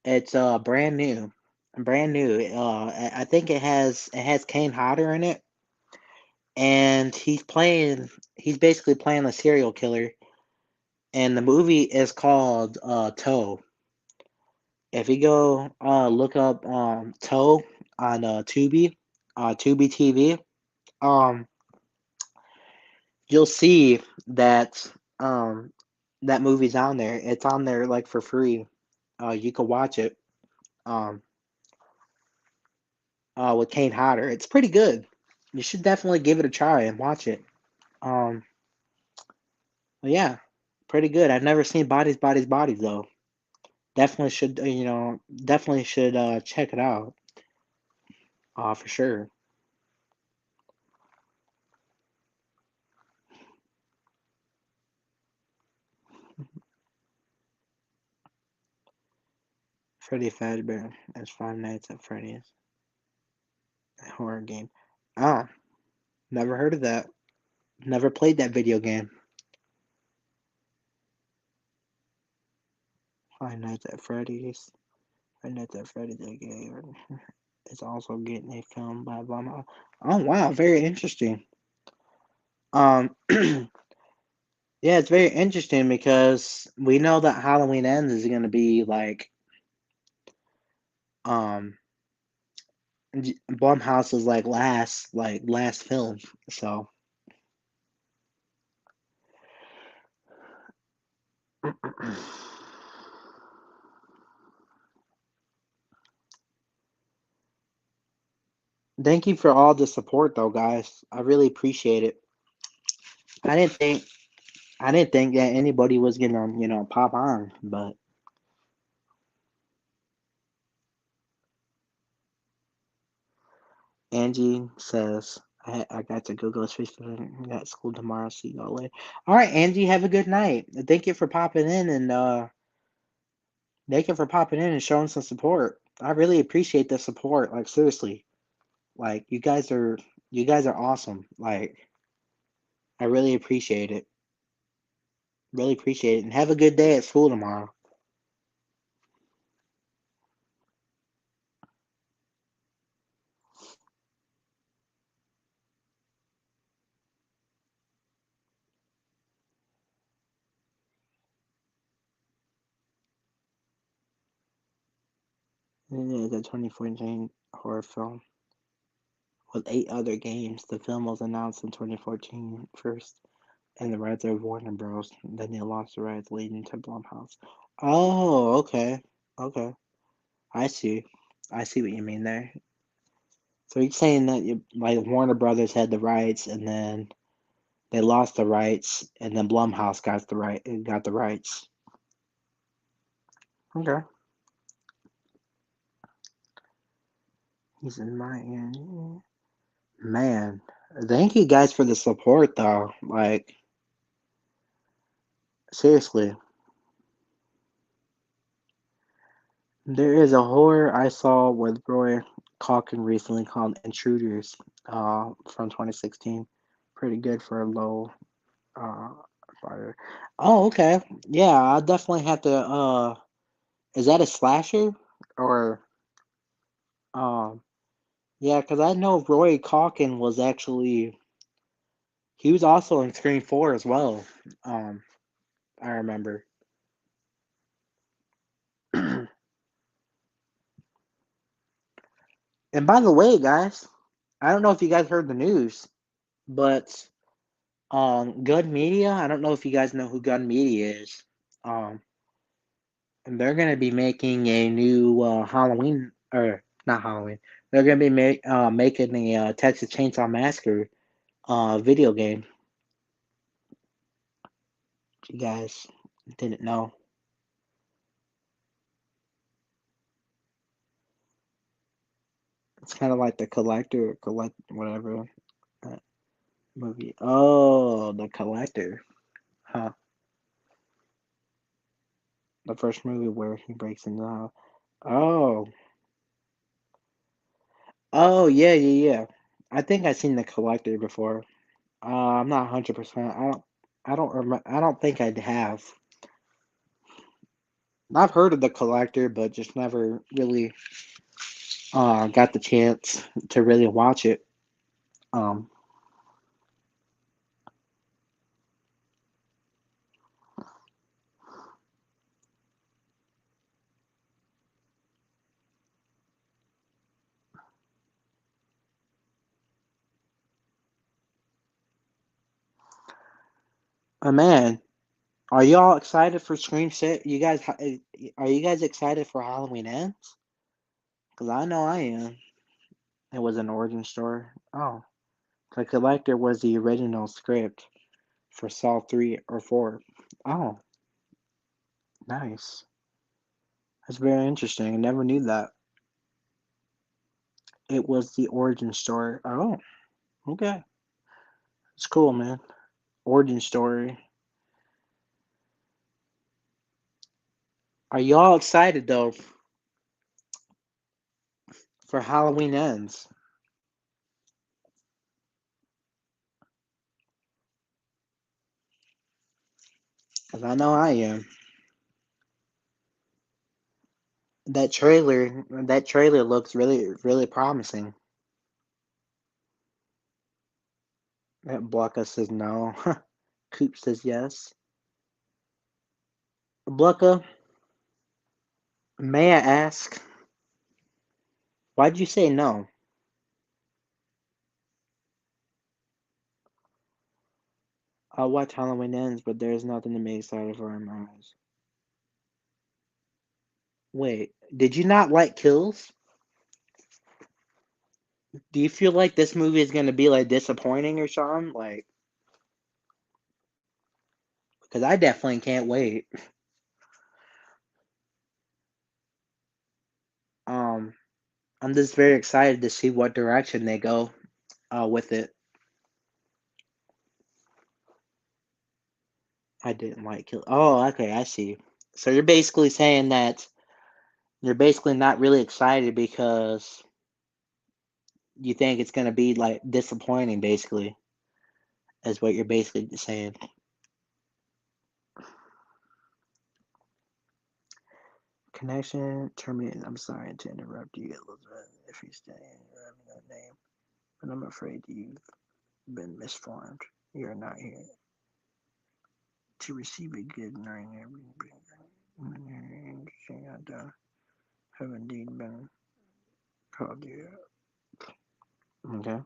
it's brand new. Brand new. I think it has Kane Hodder in it and he's basically playing a serial killer and the movie is called Toe. If you go look up Toe on Tubi TV, um you'll see that um that movie's on there. It's on there like for free. You can watch it um with Kane Hodder. It's pretty good. You should definitely give it a try and watch it. Um But yeah, pretty good. I've never seen Bodies, Bodies, Bodies though. Definitely should, definitely should check it out. For sure. Freddy Fazbear as Five Nights at Freddy's, a horror game. Oh, never heard of that. Never played that video game. Five Nights at Freddy's. Five Nights at Freddy's a game. It's also getting a film by Blumhouse. Oh wow, very interesting. Um, yeah, it's very interesting because we know that Halloween Ends is going to be um Blumhouse's last film. So thank you for all the support though, guys. I really appreciate it. I didn't think I didn't think that anybody was gonna, pop on, but Angie says I got to go street I got school tomorrow. See y'all later. All right, Angie, have a good night. Thank you for popping in and thank you for popping in and showing some support. I really appreciate the support. Like seriously, like you guys are awesome. Like I really appreciate it. Really appreciate it. And have a good day at school tomorrow. The 2014 horror film with 8 other games. The film was announced in 2014 first, and the rights are Warner Bros. Then they lost the rights, leading to Blumhouse. Oh, okay, okay. I see. I see what you mean there. So you're saying that like Warner Brothers had the rights, and then they lost the rights, and then Blumhouse got the rights. Okay. He's in my ear. Man, thank you guys for the support though. Like, seriously. There is a horror I saw with Roy Calkin recently called Intruders, from 2016. Pretty good for a low uh fire. Oh, okay. Yeah, I'll definitely have to is that a slasher? Or um yeah, because I know Roy Calkin was actually he was also in Scream 4 as well. Um, I remember. And by the way, guys, I don't know if you guys heard the news, but Gun Media, I don't know if you guys know who Gun Media is. Um, and they're gonna be making a new Halloween or not Halloween. They're gonna be making a Texas Chainsaw Massacre video game. If you guys didn't know. It's kind of like the Collector, collect whatever uh, movie. Oh, the Collector, huh? The first movie where he breaks into the house. Oh, oh yeah, yeah, yeah. I think I've seen the Collector before. I'm not 100%. I don't remember. I don't think I'd have. I've heard of the Collector, but just never really got the chance to really watch it. Um, man, are y'all excited for Scream Six? Are you guys excited for Halloween Ends? Because I know I am. It was an origin story. Oh, the Collector was the original script for Saw 3 or 4. Oh, nice. That's very interesting. I never knew that. It was the origin story. Oh, okay. It's cool, man. Origin story. Are y'all excited though for Halloween Ends? Because I know I am. That trailer looks really, really promising. That Blanca says no. Coop says yes. Blanca, may I ask, why'd you say no? I'll watch Halloween Ends, but there's nothing to be excited for in my eyes. Wait, did you not like Kills? Do you feel like this movie is gonna be like disappointing or something? Like, because I definitely can't wait. Um, I'm just very excited to see what direction they go with it. I didn't like Kills. Oh, okay, I see. So you're basically saying that you're basically not really excited because you think it's gonna be like disappointing, basically, is what you're basically saying. Connection terminated. I'm sorry to interrupt you, Elizabeth, if you stay you're having that name, but I'm afraid you've been misformed. You're not here to receive a good knowing everything. I have indeed been called you. Okay.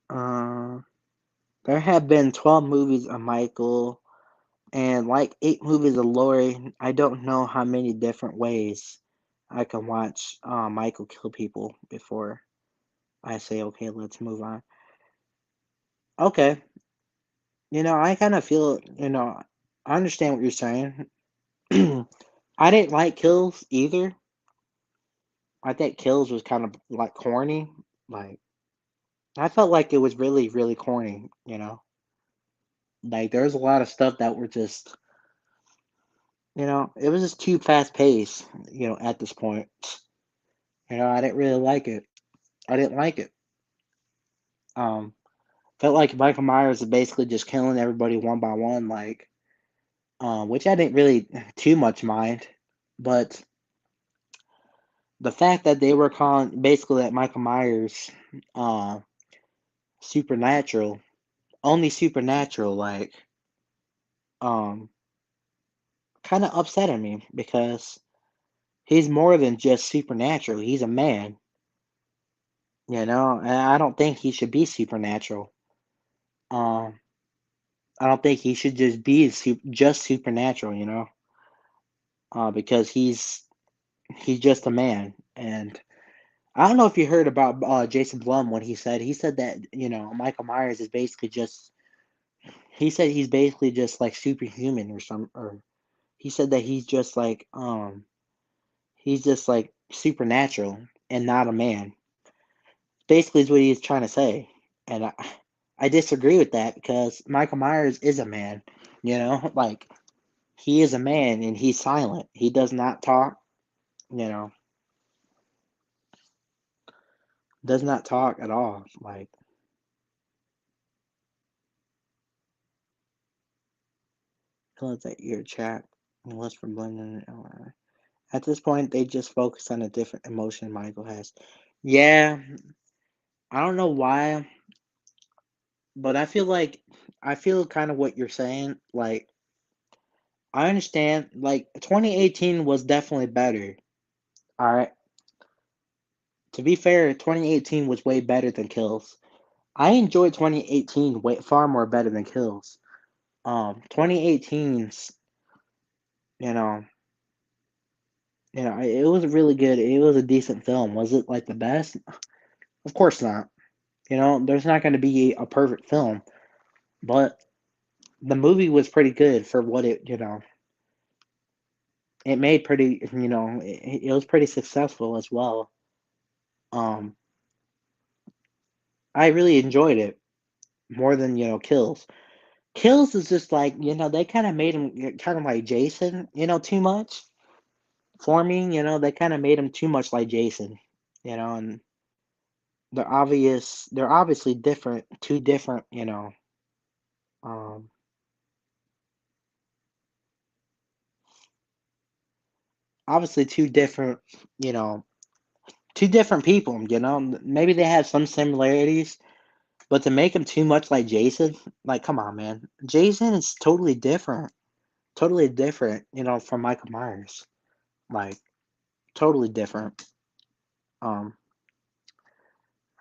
Uh, there have been 12 movies of Michael and like 8 movies of Laurie. I don't know how many different ways I can watch Michael kill people before I say, okay, let's move on. Okay. I kind of feel, I understand what you're saying. I didn't like Kills either. I think Kills was kind of like corny. Like, I felt like it was really, really corny. Like, there's a lot of stuff that were just, it was just too fast paced, at this point. I didn't really like it. I didn't like it. Um, Felt like Michael Myers is basically just killing everybody one by one, like, which I didn't really too much mind. But the fact that they were calling basically that Michael Myers, uh, supernatural, only supernatural, like, um, kind of upsetting me because he's more than just supernatural. He's a man, and I don't think he should be supernatural. Um, I don't think he should just be just supernatural, because he's just a man. And I don't know if you heard about Jason Blum when he said that Michael Myers is basically just he said he's basically just like superhuman or he said that he's just like supernatural and not a man. Basically is what he's trying to say. And I disagree with that because Michael Myers is a man, like he is a man and he's silent. He does not talk, you know, does not talk at all. Like, let's at your chat unless for blending. At this point, they just focus on a different emotion Michael has. Yeah, I don't know why, but I feel kind of what you're saying. Like, I understand. Like, 2018 was definitely better. All right. To be fair, 2018 was way better than Kills. I enjoyed 2018 way far more better than Kills. 2018's, you know, it was really good. It was a decent film. Was it like the best? Of course not. There's not going to be a perfect film, but the movie was pretty good for what it made pretty, it was pretty successful as well. Um, I really enjoyed it more than, Kills. Kills is just like, they kind of made him kind of like Jason, too much for me. They kind of made him too much like Jason, and they're obviously different, two different, um, obviously two different, you know, two different people, Maybe they have some similarities, but to make him too much like Jason, like, come on, man. Jason is totally different, from Michael Myers. Like, totally different. Um,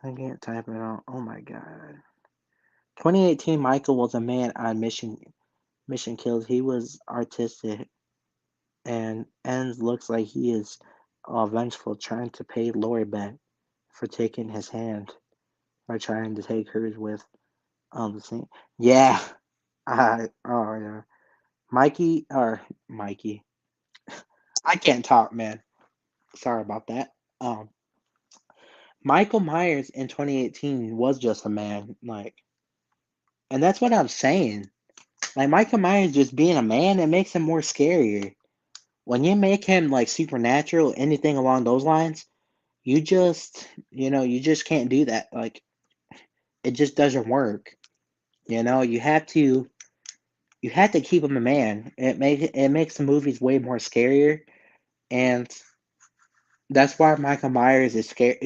I can't type it out. Oh my God. 2018, Michael was a man on mission kills. He was artistic and ends looks like he is vengeful, trying to pay Lori back for taking his hand by trying to take hers with the same. Yeah, oh yeah, Mikey. I can't talk, man. Sorry about that. Um, Michael Myers in 2018 was just a man, like, and that's what I'm saying. Like Michael Myers just being a man, it makes him more scarier. When you make him like supernatural, anything along those lines, you just can't do that. Like it just doesn't work. You have to keep him a man. It makes the movies way more scarier, and that's why Michael Myers is scary.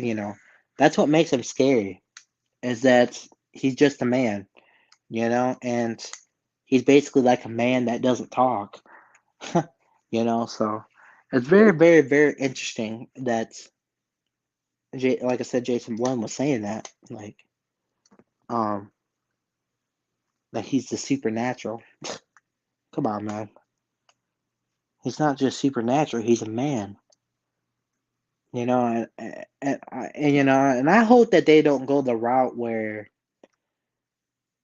That's what makes him scary is that he's just a man. And he's basically like a man that doesn't talk. So it's very, very, very interesting that like I said, Jason Blum was saying that, like, um, that he's the supernatural. Come on, man. He's not just supernatural. He's a man. And I hope that they don't go the route where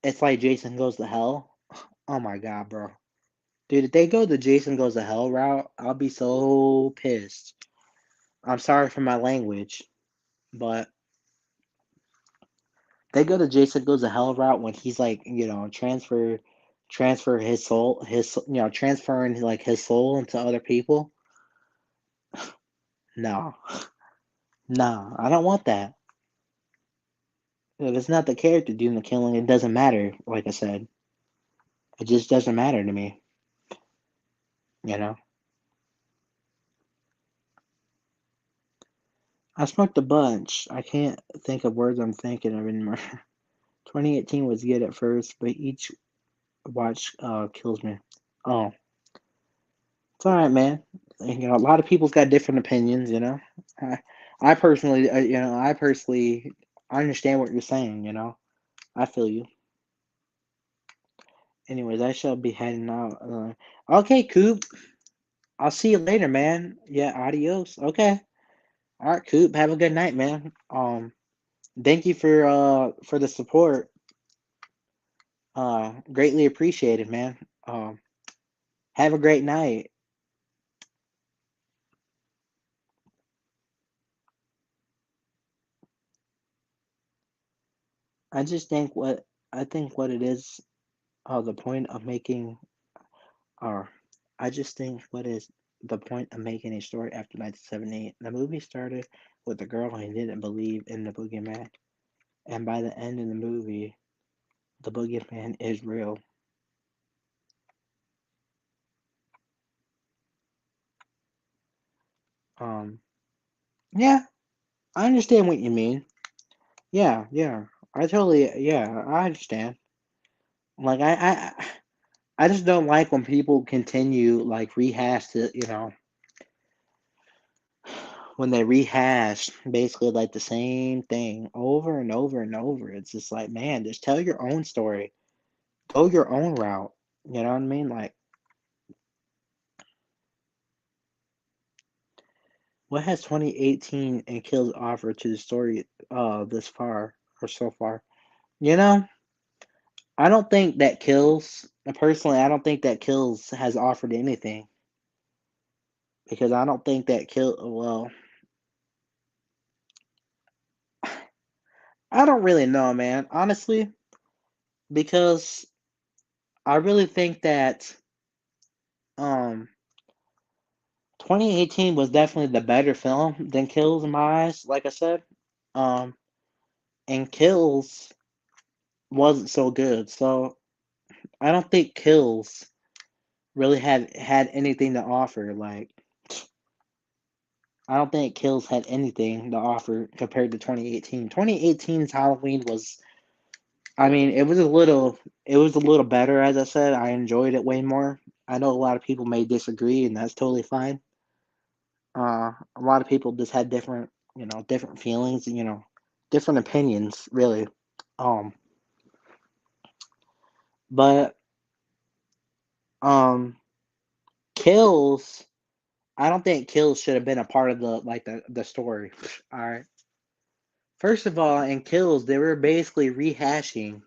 it's like Jason Goes to Hell. Oh my God, bro. Dude, if they go the Jason Goes to Hell route, I'll be so pissed. I'm sorry for my language, but they go to Jason Goes to Hell route when he's like, transfer his soul, transferring like his soul into other people. No, no, I don't want that. If it's not the character doing the killing, it doesn't matter. Like I said, it just doesn't matter to me. You know, I smoked a bunch. I can't think of words I'm thinking of anymore. 2018 was good at first, but each watch kills me. Oh, it's all right, man. A lot of people's got different opinions. I, I personally, I understand what you're saying. I feel you. Anyways, I shall be heading out. Okay, Coop. I'll see you later, man. Yeah, adios. Okay. All right, Coop. Have a good night, man. Thank you for the support. Greatly appreciated, man. Have a great night. I just think what it is, the point of making, or I just think what is the point of making a story after 1978? The movie started with a girl who didn't believe in the boogeyman, and by the end of the movie, the boogeyman is real. Um, yeah, I understand what you mean. Yeah, yeah, yeah, I understand. Like I just don't like when people continue like rehash the, when they rehash basically like the same thing over and over and over. It's just like, man, just tell your own story. Go your own route. You know what I mean? Like, what has 2018 and Kills offered to the story this far or so far? You know, I don't think that Kills, personally, I don't think that Kills has offered anything because I don't think that well, I don't really know, man, honestly, because I really think that um 2018 was definitely the better film than Kills in my eyes, like I said. Um, and Kills wasn't so good. So I don't think Kills really had anything to offer. Like I don't think Kills had anything to offer compared to 2018. 2018's Halloween was, I mean, it was a little better, as I said. I enjoyed it way more. I know a lot of people may disagree, and that's totally fine. A lot of people just had different, different feelings, different opinions, really. Um, but um, Kills, I don't think Kills should have been a part of the story. All right. First of all, in Kills, they were basically rehashing.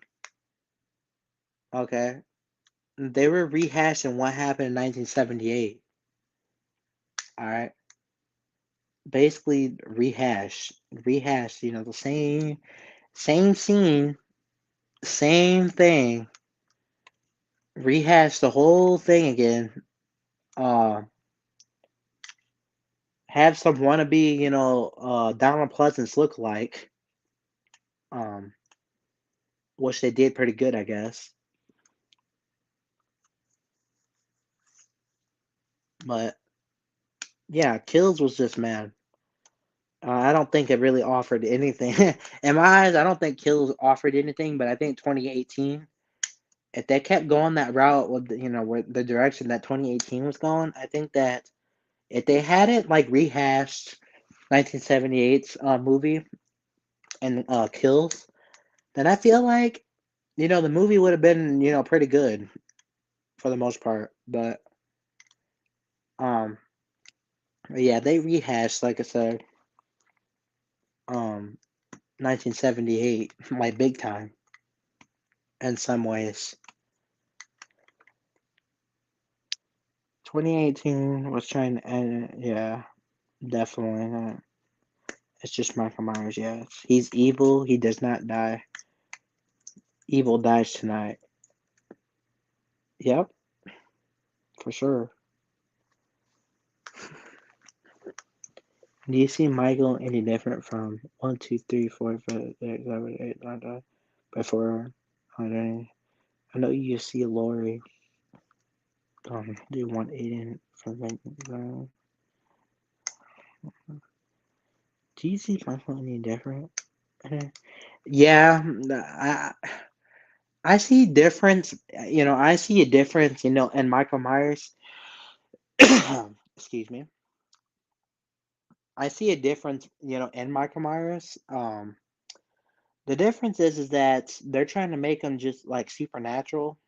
Okay, they were rehashing what happened in 1978. All right, basically rehash. The same scene, same thing. Rehash the whole thing again. Uh, have some wannabe, Donald Pleasance look like. Um, which they did pretty good, I guess. But yeah, Kills was just man. I don't think it really offered anything. In my eyes, I don't think Kills offered anything, but I think 2018, if they kept going that route with with the direction that 2018 was going, I think that if they had it like rehashed 1978's movie and Kills, then I feel like the movie would have been pretty good for the most part. But um, yeah, they rehashed like I said, 1978 like big time in some ways. 2018 was trying to end, yeah, definitely not. It's just Michael Myers, yes. He's evil, he does not die. Evil dies tonight. Yep, for sure. Do you see Michael any different from 1, 2, 3, 4, 5, 6, 7, 8, 9, 10 before? I know you see Lori. Do you want Aiden from do you see Michael any different? Yeah, I see difference. I see a difference. In Michael Myers. Excuse me. I see a difference. In Michael Myers. The difference is that they're trying to make him just like supernatural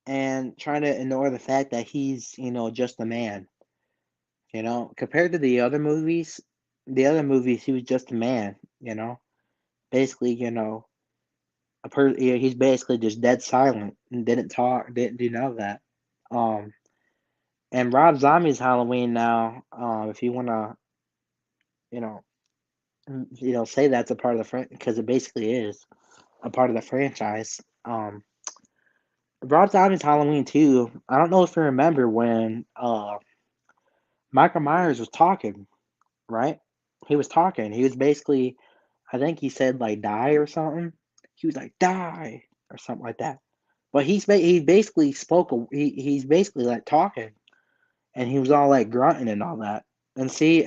and trying to ignore the fact that he's just a man. Compared to the other movies he was just a man. Basically, he's basically just dead silent and didn't talk, didn't do none of that. Um, and Rob Zombie's Halloween now, if you want to, you know, say that's a part of the because it basically is a part of the franchise. Rob Zombie's Halloween too. I don't know if you remember when Michael Myers was talking, right? He was talking. He was basically, I think he said like die or something. He was like die or something like that. But he basically he's basically like talking, and he was all like grunting and all that. And see,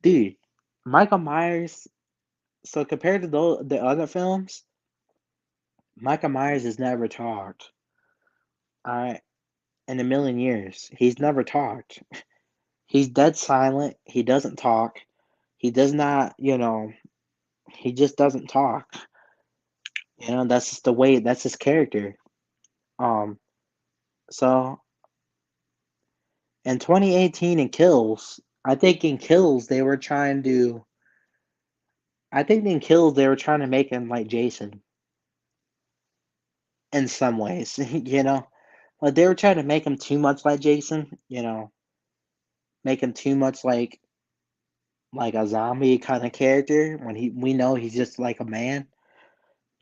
dude, Michael Myers. So compared to the other films, Michael Myers has never talked. I In a million years, he's never talked. He's dead silent. He doesn't talk. He does not. He just doesn't talk. That's just the way. That's his character. Um. So in 2018 in Kills, I think in Kills they were trying to. I think in Kills they were trying to make him like Jason. in some ways, Like they were trying to make him too much like Jason, make him too much like a zombie kind of character when we know he's just like a man,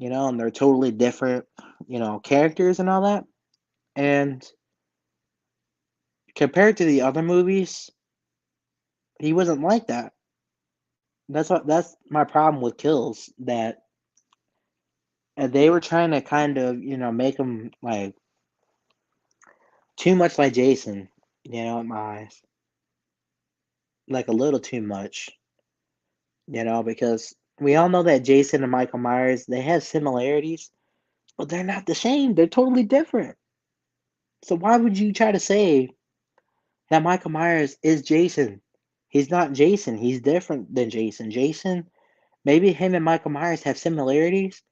and they're totally different, characters and all that. And compared to the other movies, he wasn't like that. That's my problem with Kills, that they were trying to kind of, make him like too much like Jason, in my eyes. Like a little too much, because we all know that Jason and Michael Myers, they have similarities, but they're not the same. They're totally different. So why would you try to say that Michael Myers is Jason? He's not Jason. He's different than Jason. Jason, maybe him and Michael Myers have similarities,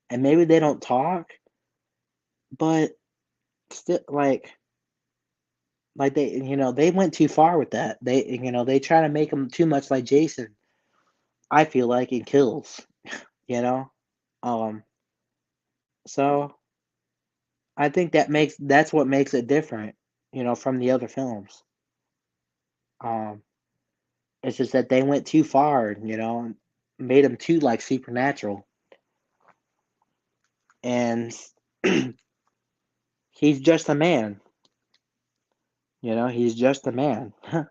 and maybe they don't talk, but still, like they went too far with that. They try to make him too much like Jason. I feel like in Kills, you know. Um, so I think that's what makes it different, from the other films. Um, it's just that they went too far, and made him too like supernatural, and he's just a man, He's just a man. So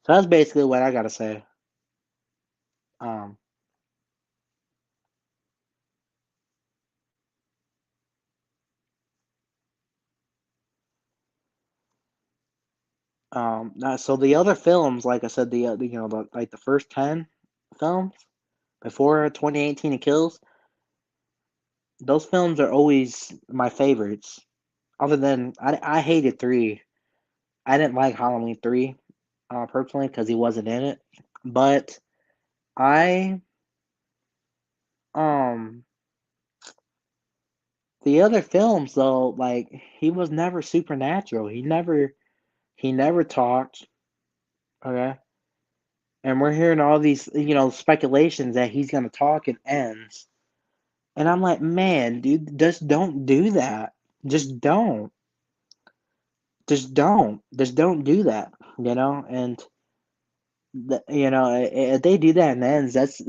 that's basically what I gotta say. Um, so the other films, like I said, like the first 10 films before 2018 and Kills, those films are always my favorites. Other than I hated three. I didn't like Halloween 3, personally, because he wasn't in it. But I um the other films though, like he was never supernatural. He never talked. Okay. And we're hearing all these, speculations that he's gonna talk in ends. And I'm like, man, dude, just don't do that. Just don't. Just don't. Just don't do that. And if they do that in ends, that's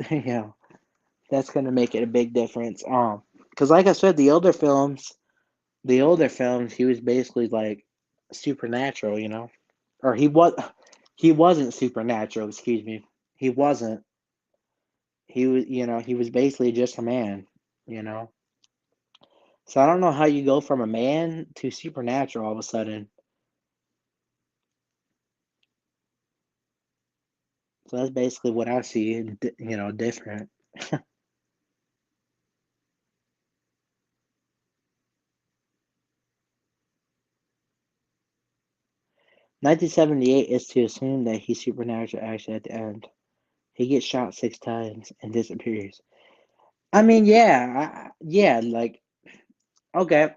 that's gonna make it a big difference. Because like I said, the older films, he was basically like supernatural, or he wasn't supernatural. Excuse me, he wasn't. He was basically just a man, you know. So I don't know how you go from a man to supernatural all of a sudden. So that's basically what I see, different. 1978 is to assume that he's supernatural actually at the end. He gets shot 6 times and disappears. I mean, yeah, yeah, like okay,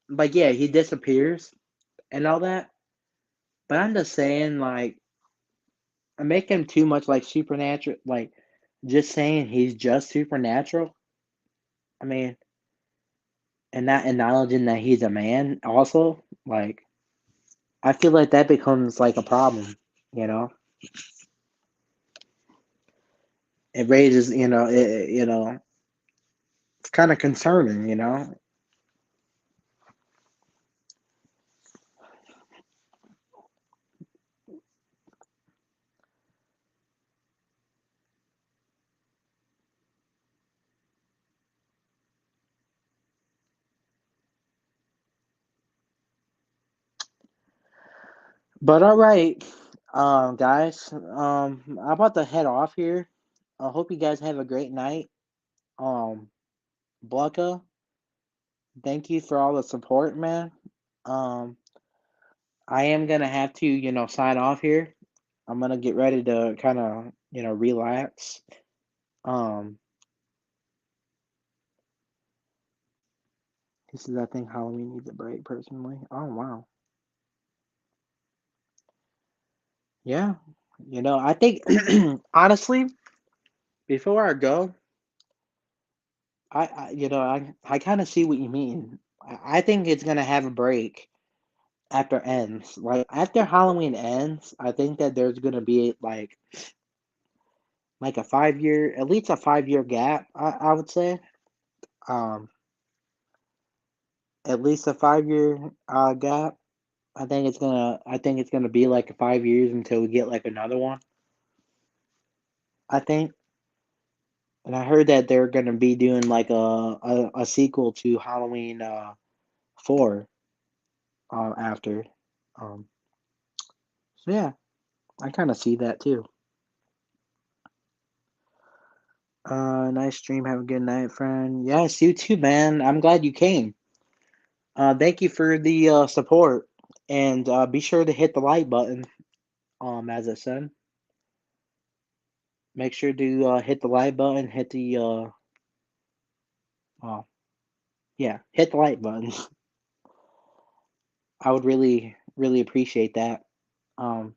but yeah, he disappears and all that. But I'm just saying, like, I make him too much like supernatural, like just saying he's just supernatural. I mean, and not acknowledging that he's a man also, like I feel like that becomes like a problem, you know. It raises, it's kind of concerning. But all right, guys, I'm about to head off here. I hope you guys have a great night. Um, Blanca, thank you for all the support, man. Um, I am gonna have to, sign off here. I'm gonna get ready to kind of, relax. Um, this is, I think, Halloween needs a break, personally. Oh wow, yeah. I think honestly, before I go, I kind of see what you mean. I think it's gonna have a break after ends. Like after Halloween ends, I think that there's gonna be like a 5 year, at least a 5 year gap. I would say, um, at least a 5 year gap. I think it's gonna be like 5 years until we get like another one. I think, and I heard that they're gonna be doing like a sequel to Halloween 4 after. Um, so yeah, I kind of see that too. Nice stream. Have a good night, friend. Yes, you too, man. I'm glad you came. Thank you for the support, and be sure to hit the like button. As I said, make sure to hit the like button. Hit the uh, yeah, hit the like button. I would really, really appreciate that. Um,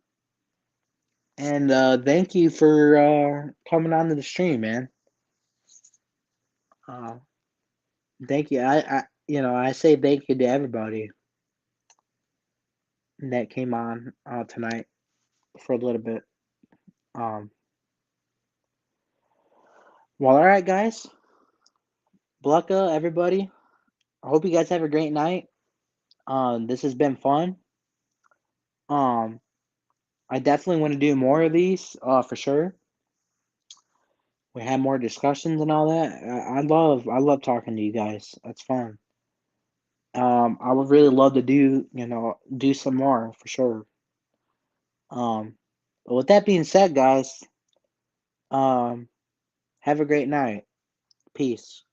and thank you for coming on to the stream, man. Uh, thank you. I say thank you to everybody that came on tonight for a little bit. Um, well, all right, guys. Blucka, everybody. I hope you guys have a great night. This has been fun. Um, I definitely want to do more of these, for sure. We have more discussions and all that. I love talking to you guys. That's fun. I would really love to do some more for sure. But with that being said, guys, um, have a great night. Peace.